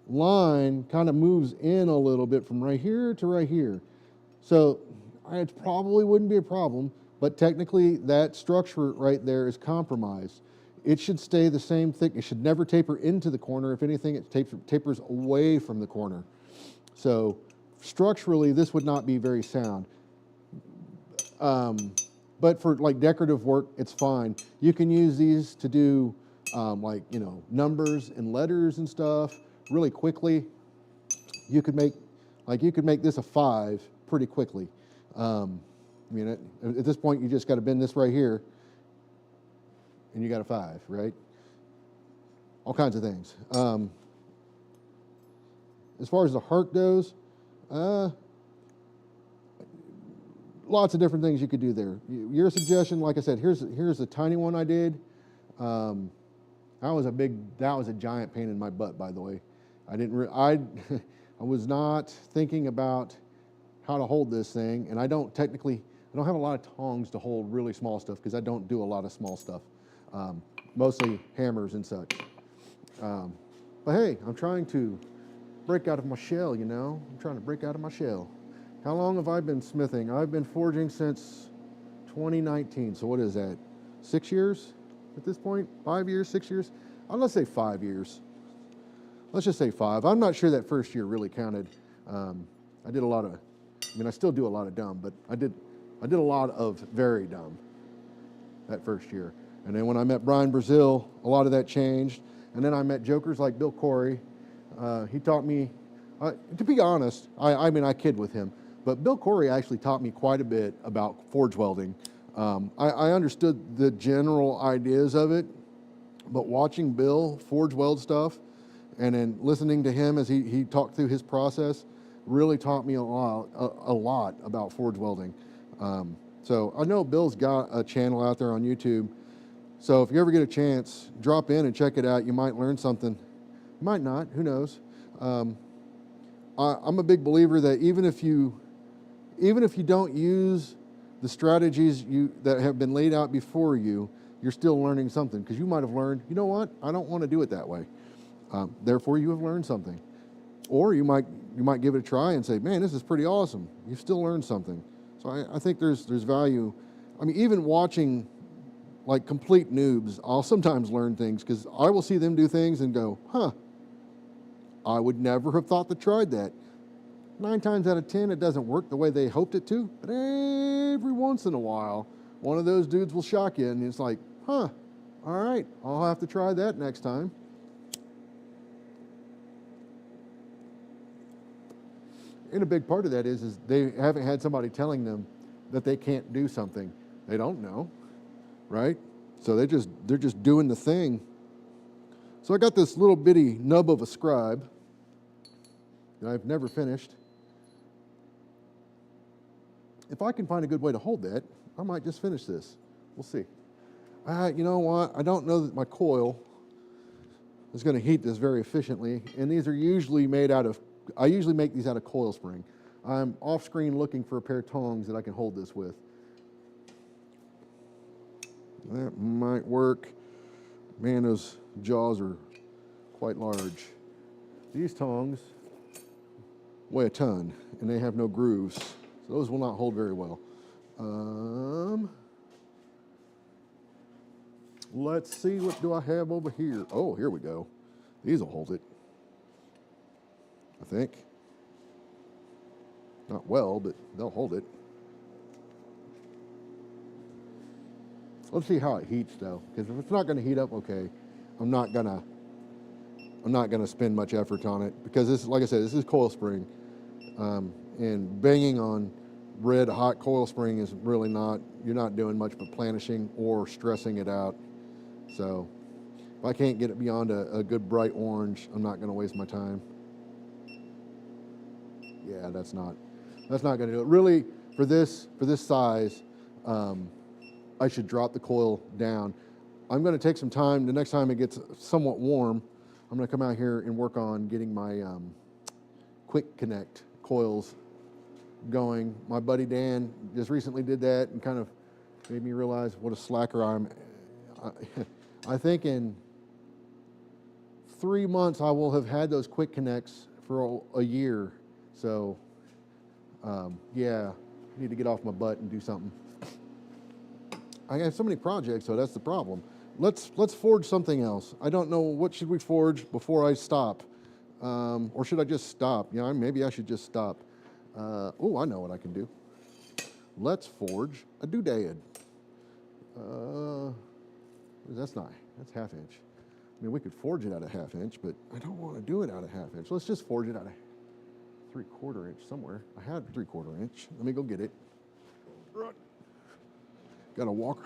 Speaker 1: line kind of moves in a little bit from right here to right here. So it probably wouldn't be a problem, but technically that structure right there is compromised. It should stay the same thick. It should never taper into the corner. If anything, it tapers away from the corner. So structurally, this would not be very sound. But for like decorative work, it's fine. You can use these to do like, you know, numbers and letters and stuff really quickly. You could make this a 5 pretty quickly. I mean, at this point, you just got to bend this right here, and you got a 5, right? All kinds of things. As far as the heart goes, lots of different things you could do there. Your suggestion, like I said, here's a tiny one I did. That was a giant pain in my butt, by the way. I was not thinking about how to hold this thing, and I don't have a lot of tongs to hold really small stuff because I don't do a lot of small stuff, mostly hammers and such. But hey, I'm trying to break out of my shell, you know? I'm trying to break out of my shell. How long have I been smithing? I've been forging since 2019, so what is that? 6 years at this point? 5 years, 6 years? Let's say 5 years. Let's just say 5. I'm not sure that first year really counted. I did a lot of, I still do a lot of dumb, but I did a lot of very dumb that first year. And then when I met Brian Brazil, a lot of that changed. And then I met jokers like Bill Corey. He taught me, to be honest, I kid with him, but Bill Corey actually taught me quite a bit about forge welding. I understood the general ideas of it, but watching Bill forge weld stuff and then listening to him as he talked through his process really taught me a lot about forge welding. So I know Bill's got a channel out there on YouTube. So if you ever get a chance, drop in and check it out. You might learn something. You might not, who knows? I'm a big believer that even if you don't use the strategies that have been laid out before you, you're still learning something, because you might have learned, you know what, I don't want to do it that way. Therefore, you have learned something. Or you might give it a try and say, man, this is pretty awesome. You've still learned something. So I think there's value. I mean, even watching like complete noobs, I'll sometimes learn things because I will see them do things and go, huh, I would never have thought to try that. 9 times out of 10, it doesn't work the way they hoped it to, but every once in a while, one of those dudes will shock you, and it's like, huh, all right, I'll have to try that next time. And a big part of that is they haven't had somebody telling them that they can't do something. They don't know, right? So they're just doing the thing. So I got this little bitty nub of a scribe that I've never finished. If I can find a good way to hold that, I might just finish this. We'll see. You know what? I don't know that my coil is going to heat this very efficiently, and these are usually made out of, I usually make these out of coil spring. I'm off screen looking for a pair of tongs that I can hold this with. That might work. Man, those jaws are quite large. These tongs weigh a ton, and they have no grooves, so those will not hold very well. Let's see, what do I have over here? Oh, here we go. These will hold it, I think. Not well, but they'll hold it. Let's see how it heats, though, because if it's not going to heat up okay, I'm not gonna spend much effort on it, because this, like I said, this is coil spring, and banging on red hot coil spring is really not. You're not doing much but planishing or stressing it out. So if I can't get it beyond a good bright orange, I'm not going to waste my time. Yeah, that's not going to do it. Really, for this size, I should drop the coil down. I'm going to take some time. The next time it gets somewhat warm, I'm going to come out here and work on getting my quick connect coils going. My buddy Dan just recently did that and kind of made me realize what a slacker I am. I think in 3 months I will have had those quick connects for a year. So yeah, I need to get off my butt and do something. I have so many projects, so that's the problem. Let's forge something else. I don't know, what should we forge before I stop? Or should I just stop? You know, maybe I should just stop. Oh, I know what I can do. Let's forge a doodad. That's ½ inch. I mean, we could forge it out of ½ inch, but I don't want to do it out of ½ inch. Let's just forge it out of 3/4 inch somewhere. I had 3/4 inch. Let me go get it. Got to walk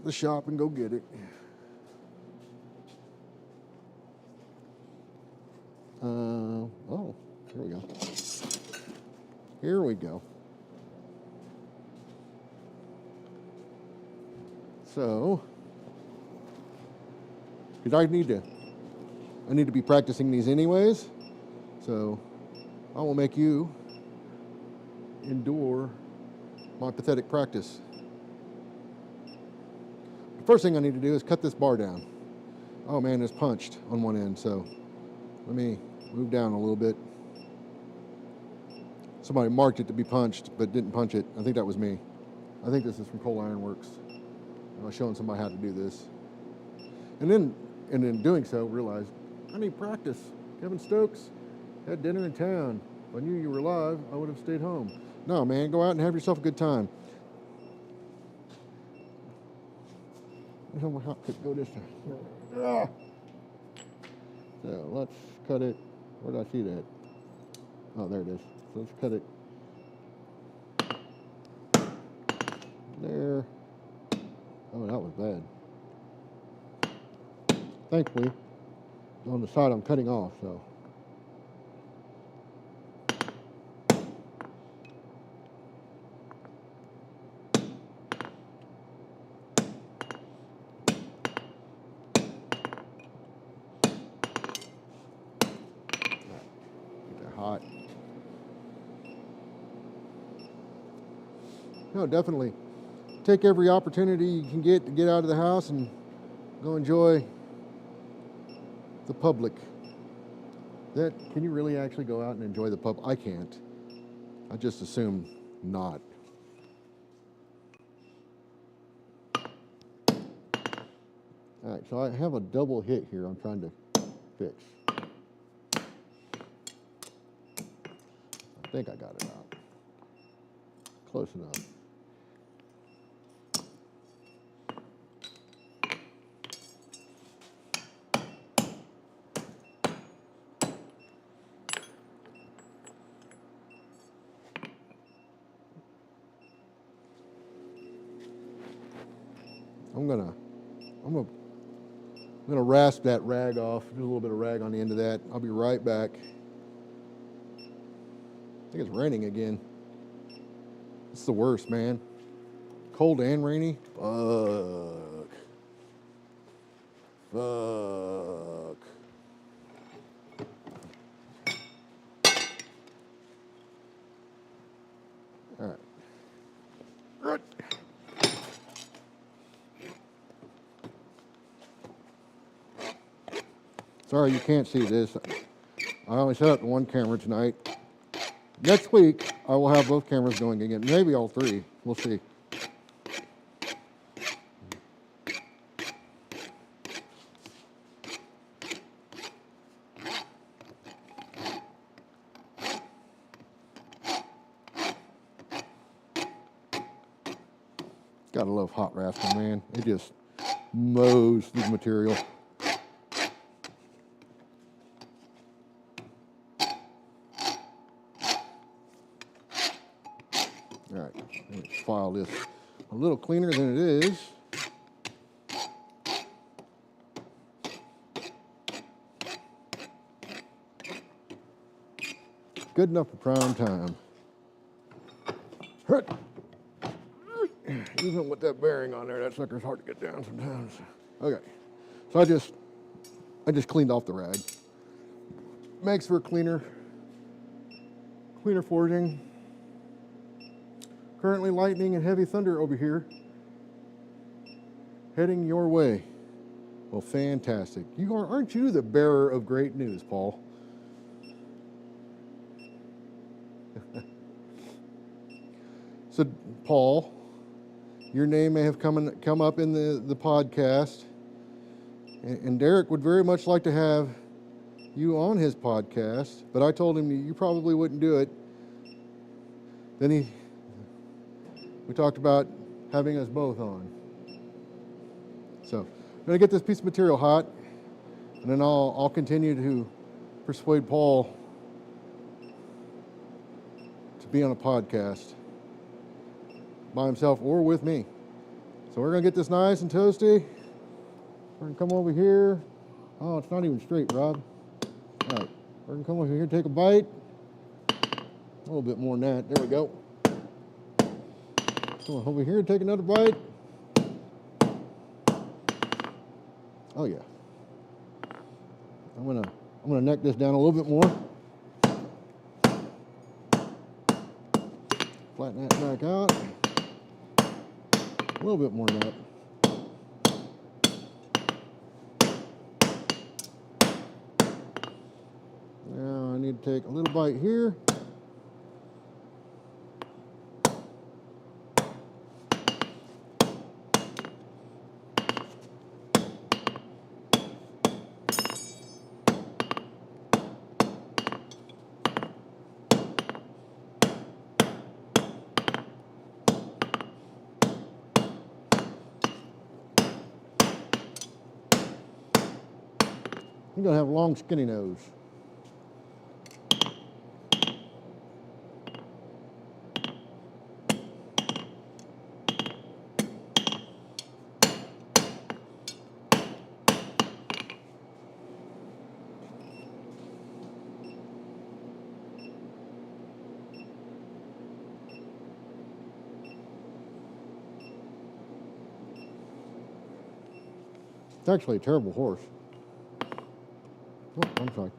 Speaker 1: the shop and go get it. Oh, here we go. Here we go. So, because I need to be practicing these anyways. So, I will make you endure my pathetic practice. The first thing I need to do is cut this bar down. Oh man, it's punched on one end, so let me move down a little bit. Somebody marked it to be punched, but didn't punch it. I think that was me. I think this is from Coal Iron Works. I was showing somebody how to do this. And in doing so, realized I need practice. Kevin Stokes had dinner in town. If I knew you were alive, I would have stayed home. No, man, go out and have yourself a good time. How could go this time? So let's cut it. Where did I see that? Oh, there it is. So let's cut it there. Oh, that was bad. Thankfully, on the side I'm cutting off, so. Hot. No, definitely take every opportunity you can get to get out of the house and go enjoy the public. Can you really actually go out and enjoy the pub? I can't. I just assume not. All right, so I have a double hit here I'm trying to fix. I think I got it out. Close enough. I'm gonna rasp that rag off, do a little bit of rag on the end of that. I'll be right back. I think it's raining again. It's the worst, man. Cold and rainy. Fuck. All right. Sorry you can't see this. I only set up one camera tonight. Next week, I will have both cameras going again. Maybe all three. We'll see. Gotta love hot rasping, man. It just mows through the material. All right, let me file this a little cleaner than it is. Good enough for prime time. Even with that bearing on there, that sucker's hard to get down sometimes. Okay, so I just cleaned off the rag. Makes for a cleaner cleaner foraging. Currently lightning and heavy thunder over here. Heading your way. Well, fantastic. Aren't you the bearer of great news, Paul? So, Paul, your name may have come up in the podcast, and Derek would very much like to have you on his podcast, but I told him you probably wouldn't do it. Then we talked about having us both on. So I'm going to get this piece of material hot, and then I'll continue to persuade Paul to be on a podcast by himself or with me. So we're going to get this nice and toasty. We're going to come over here. Oh, it's not even straight, Rob. All right, we're going to come over here, take a bite. A little bit more than that. There we go. Come on over here, take another bite. Oh yeah. I'm gonna neck this down a little bit more. Flatten that back out. A little bit more than that. Now I need to take a little bite here. You're gonna have a long, skinny nose. It's actually a terrible horse. Oh, I'm sorry.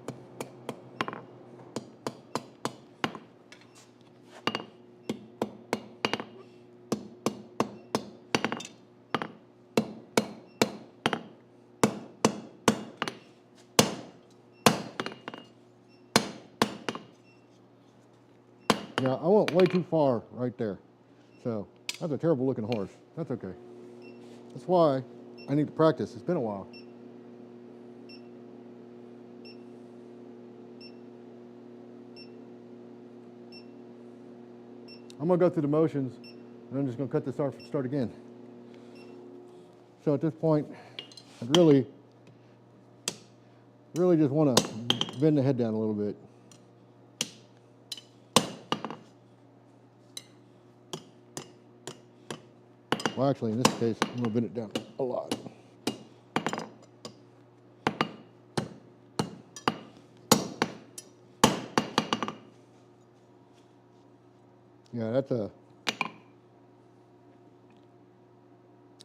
Speaker 1: Yeah, I went way too far right there. So that's a terrible looking horse. That's okay. That's why I need to practice. It's been a while. I'm gonna go through the motions, and I'm just gonna cut this off and start again. So at this point, I'd really just want to bend the head down a little bit. Well, actually, in this case, I'm gonna bend it down a lot. Yeah, that's an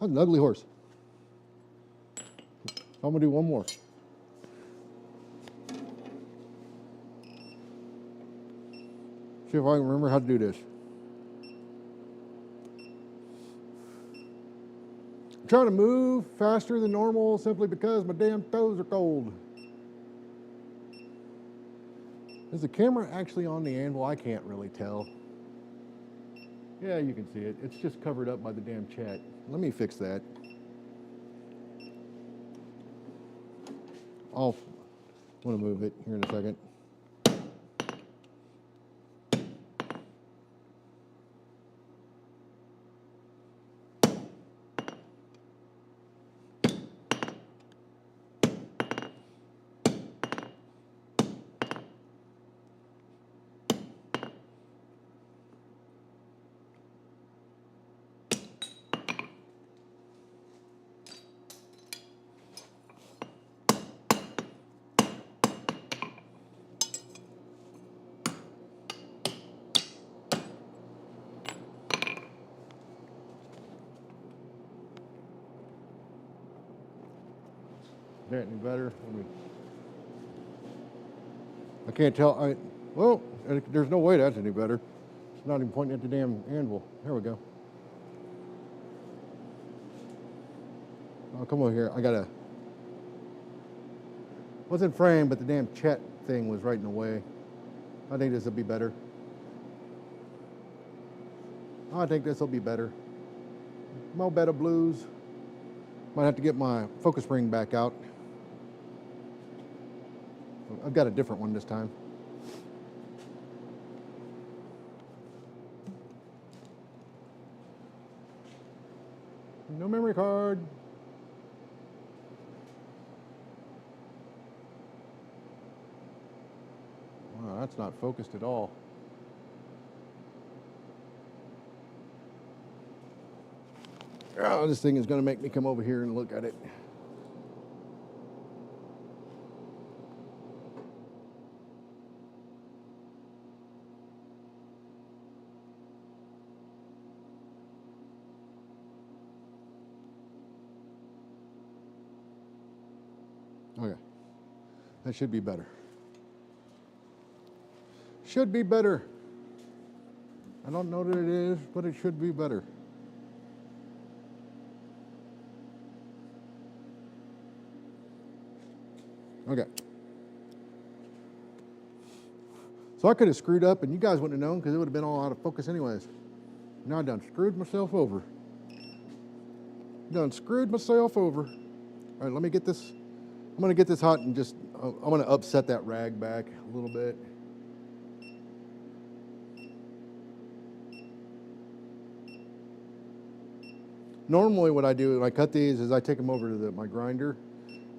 Speaker 1: ugly horse. I'm gonna do one more. See if I can remember how to do this. I'm trying to move faster than normal simply because my damn toes are cold. Is the camera actually on the anvil? I can't really tell. Yeah, you can see it. It's just covered up by the damn chat. Let me fix that. I want to move it here in a second. That any better? I can't tell. Well, there's no way that's any better. It's not even pointing at the damn anvil. There we go. Oh, come over here. I gotta. Wasn't framed, but the damn Chet thing was right in the way. I think this will be better. I think this will be better. Mo Better Blues. Might have to get my focus ring back out. I've got a different one this time. No memory card. Wow, that's not focused at all. Oh, this thing is going to make me come over here and look at it. Okay, that should be better. Should be better. I don't know that it is, but it should be better. Okay. So I could have screwed up and you guys wouldn't have known because it would have been all out of focus anyways. Now I done screwed myself over. Done screwed myself over. All right, let me get this. I'm going to get this hot and just, I'm going to upset that rag back a little bit. Normally what I do when I cut these is I take them over to my grinder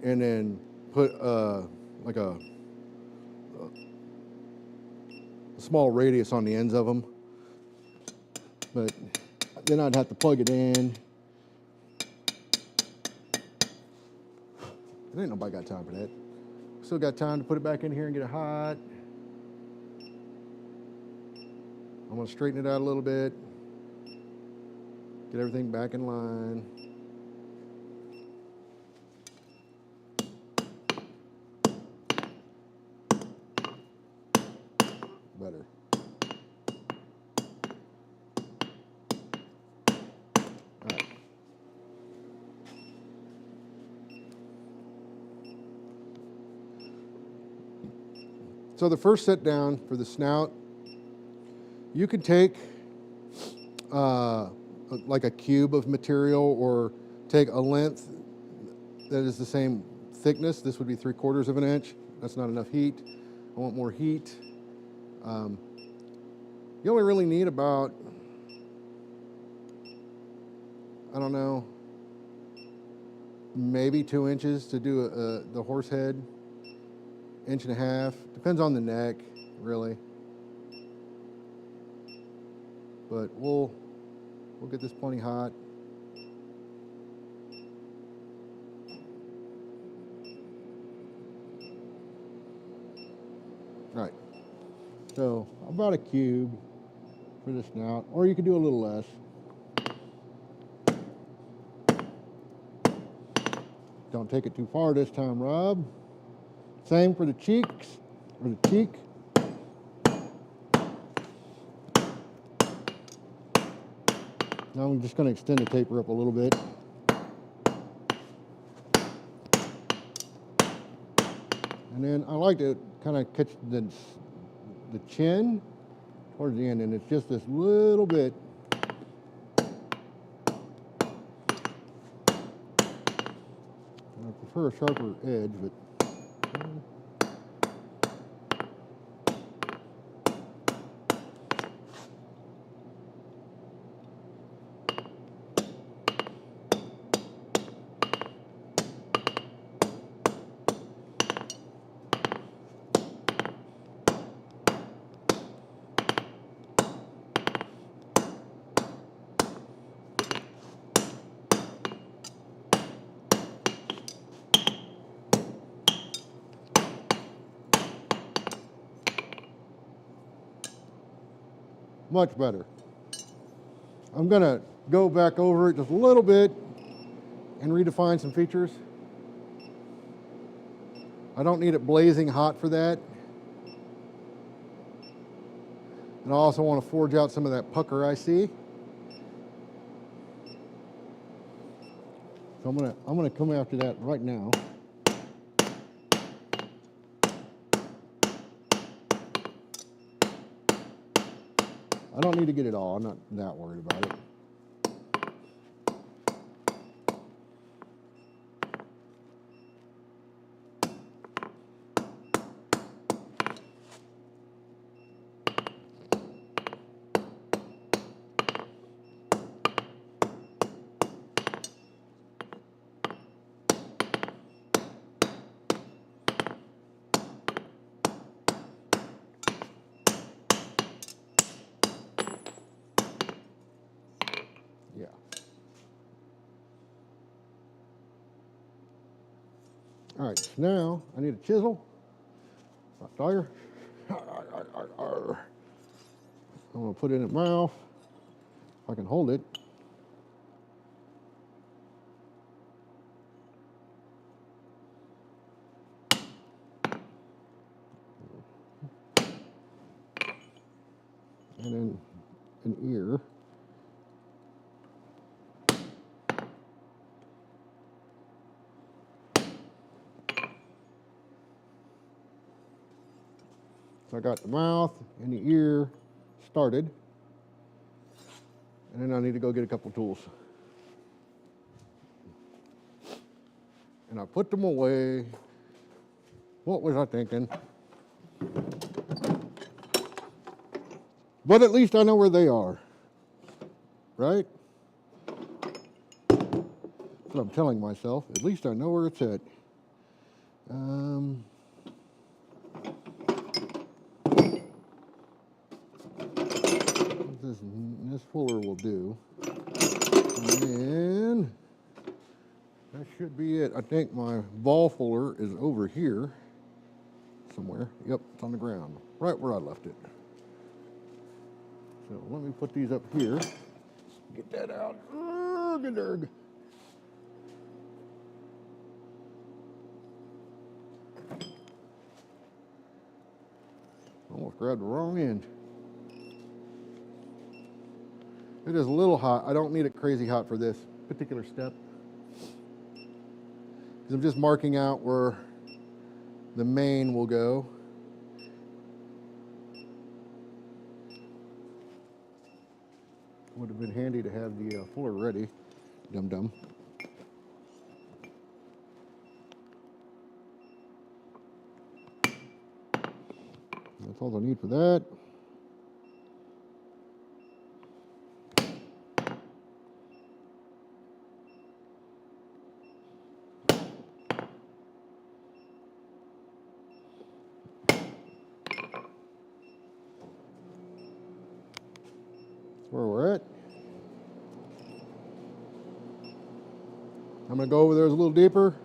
Speaker 1: and then put like a small radius on the ends of them. But then I'd have to plug it in. There ain't nobody got time for that. Still got time to put it back in here and get it hot. I'm gonna straighten it out a little bit. Get everything back in line. Better. All right. So the first set down for the snout, you could take like a cube of material or take a length that is the same thickness. This would be 3/4 of an inch. That's not enough heat. I want more heat. You only really need about, I don't know, maybe 2 inches to do the horse head. 1.5 inches. Depends on the neck, really. But we'll get this plenty hot. All right. So about a cube for the snout, or you could do a little less. Don't take it too far this time, Rob. Same for the cheeks, or the cheek. Now I'm just going to extend the taper up a little bit. And then I like to kind of catch the chin towards the end, and it's just this little bit. I prefer a sharper edge, but much better. I'm going to go back over it just a little bit and redefine some features. I don't need it blazing hot for that. And I also want to forge out some of that pucker I see. So I'm gonna come after that right now. I don't need to get it all. I'm not that worried about it. Yeah. All right, so now I need a chisel. There. I'm gonna put it in the mouth. If I can hold it. And then an ear. So I got the mouth and the ear started. And then I need to go get a couple tools. And I put them away. What was I thinking? But at least I know where they are. Right? That's what I'm telling myself. At least I know where it's at. This fuller will do. And then that should be it. I think my ball fuller is over here somewhere. Yep, it's on the ground, right where I left it. So let me put these up here. Get that out. Urg. Almost grabbed the wrong end. It is a little hot. I don't need it crazy hot for this particular step. Because I'm just marking out where the main will go. Would have been handy to have the fuller ready. Dum-dum. That's all I need for that. Where we're at. I'm going to go over there a little deeper.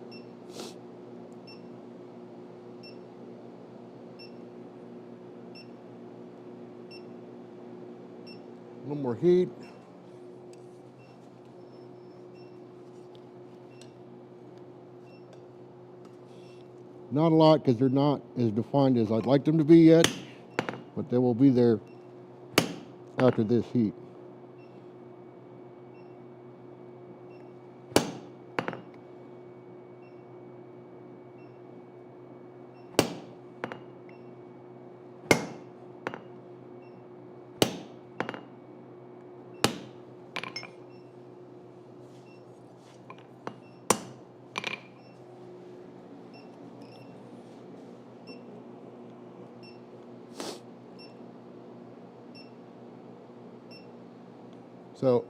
Speaker 1: A little more heat. Not a lot because they're not as defined as I'd like them to be yet, but they will be there after this heat. So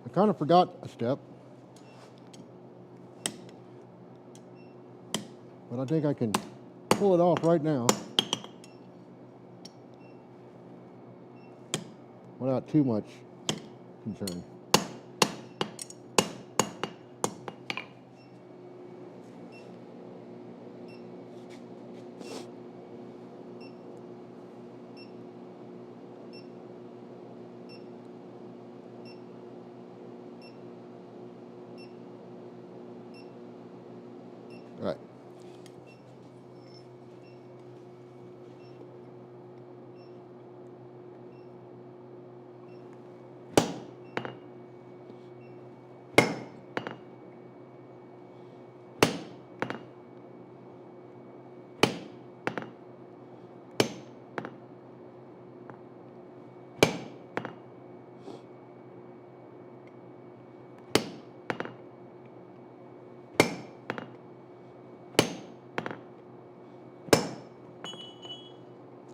Speaker 1: I kind of forgot a step, but I think I can pull it off right now without too much concern. All right.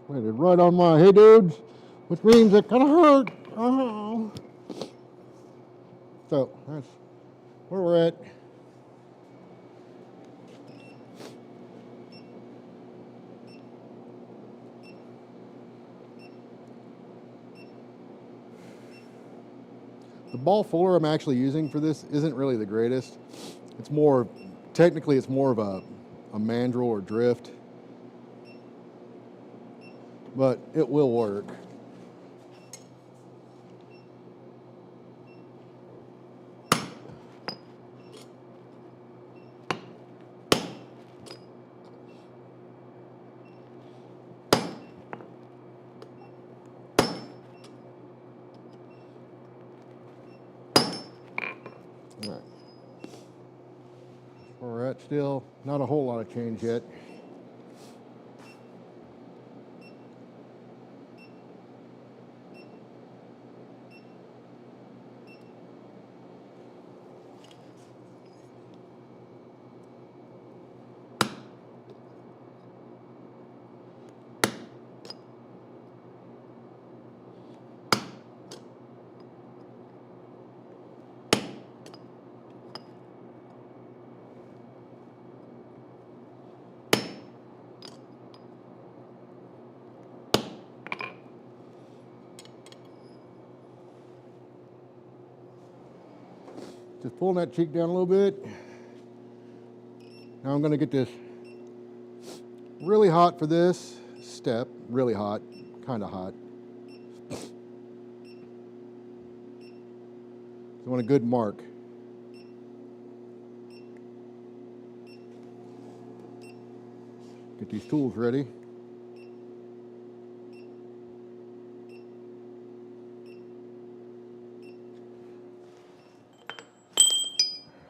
Speaker 1: Landed right on my, hey dudes, which means it kind of hurt. Oh. So that's where we're at. The ball fuller I'm actually using for this isn't really the greatest. It's more, technically it's more of a mandrel or drift, but it will work. All right. We're at still, not a whole lot of change yet. Just pulling that cheek down a little bit. Now I'm going to get this really hot for this step. Really hot, kind of hot. I want a good mark. Get these tools ready.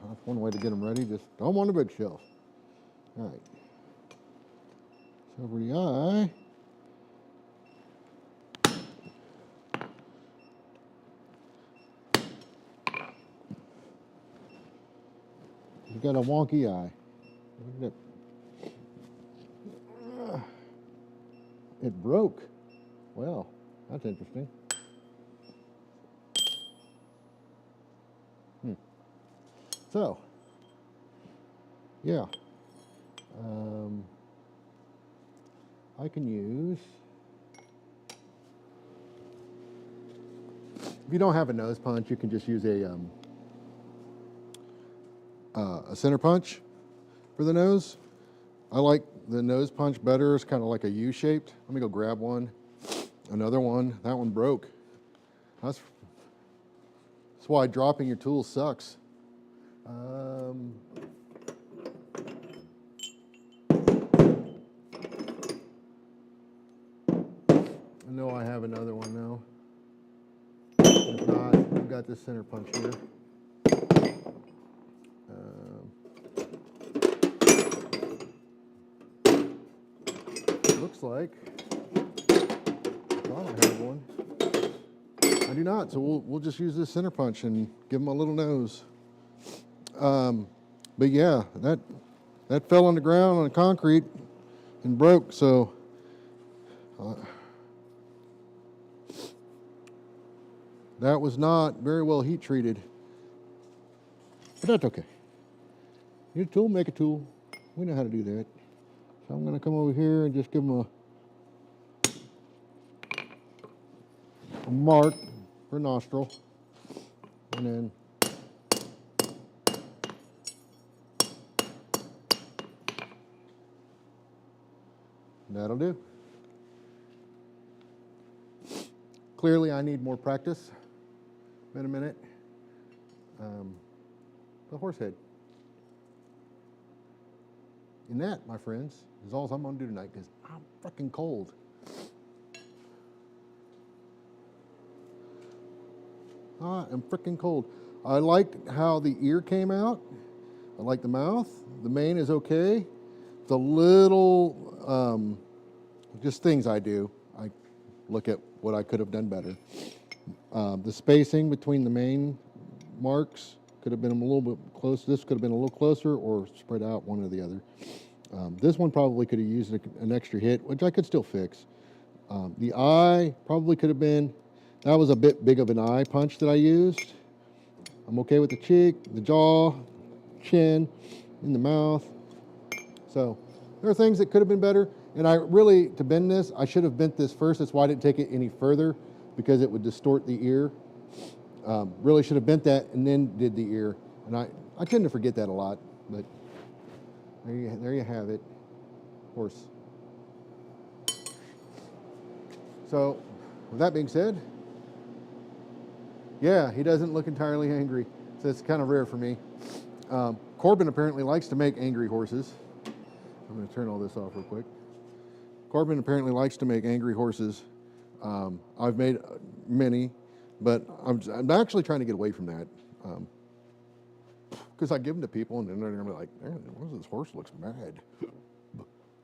Speaker 1: That's one way to get them ready. Just throw them on the big shelf. All right. So over the eye. You got a wonky eye. Look at that. It broke. Well, that's interesting. So, yeah, I can use, if you don't have a nose punch, you can just use a center punch for the nose. I like the nose punch better. It's kind of like a U-shaped. Let me go grab one. Another one. That one broke. That's why dropping your tools sucks. I know I have another one now. If not, I've got this center punch here. Looks like I don't have one. I do not, so we'll just use this center punch and give them a little nose. But yeah, that fell on the ground on the concrete and broke, so that was not very well heat treated. But that's okay. Need a tool, make a tool. We know how to do that. So I'm going to come over here and just give them a mark for nostril. And then that'll do. Clearly, I need more practice. In a minute. The horse head. And that, my friends, is all I'm going to do tonight because I'm fucking cold. I am freaking cold. I like how the ear came out. I like the mouth. The mane is okay. The little, just things I do. I look at what I could have done better. The spacing between the main marks could have been a little bit close. This could have been a little closer or spread out, one or the other. This one probably could have used an extra hit, which I could still fix. The eye probably could have been, that was a bit big of an eye punch that I used. I'm okay with the cheek, the jaw, chin, in the mouth. So there are things that could have been better. And I really, to bend this, I should have bent this first. That's why I didn't take it any further, because it would distort the ear. Really should have bent that and then did the ear. And I tend to forget that a lot, but there you have it, horse. So with that being said, yeah, he doesn't look entirely angry. So it's kind of rare for me. Corbin apparently likes to make angry horses. I'm going to turn all this off real quick. Corbin apparently likes to make angry horses. I've made many, but I'm actually trying to get away from that. Because I give them to people and then they're going to be like, man, this horse looks mad.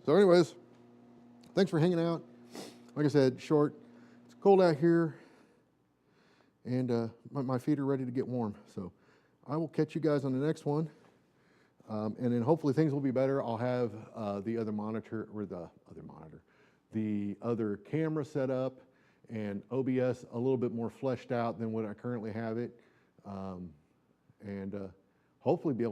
Speaker 1: So anyways, thanks for hanging out. Like I said, short. It's cold out here, and my feet are ready to get warm. So I will catch you guys on the next one. And then hopefully things will be better. I'll have the other camera set up and OBS a little bit more fleshed out than what I currently have it. And hopefully be able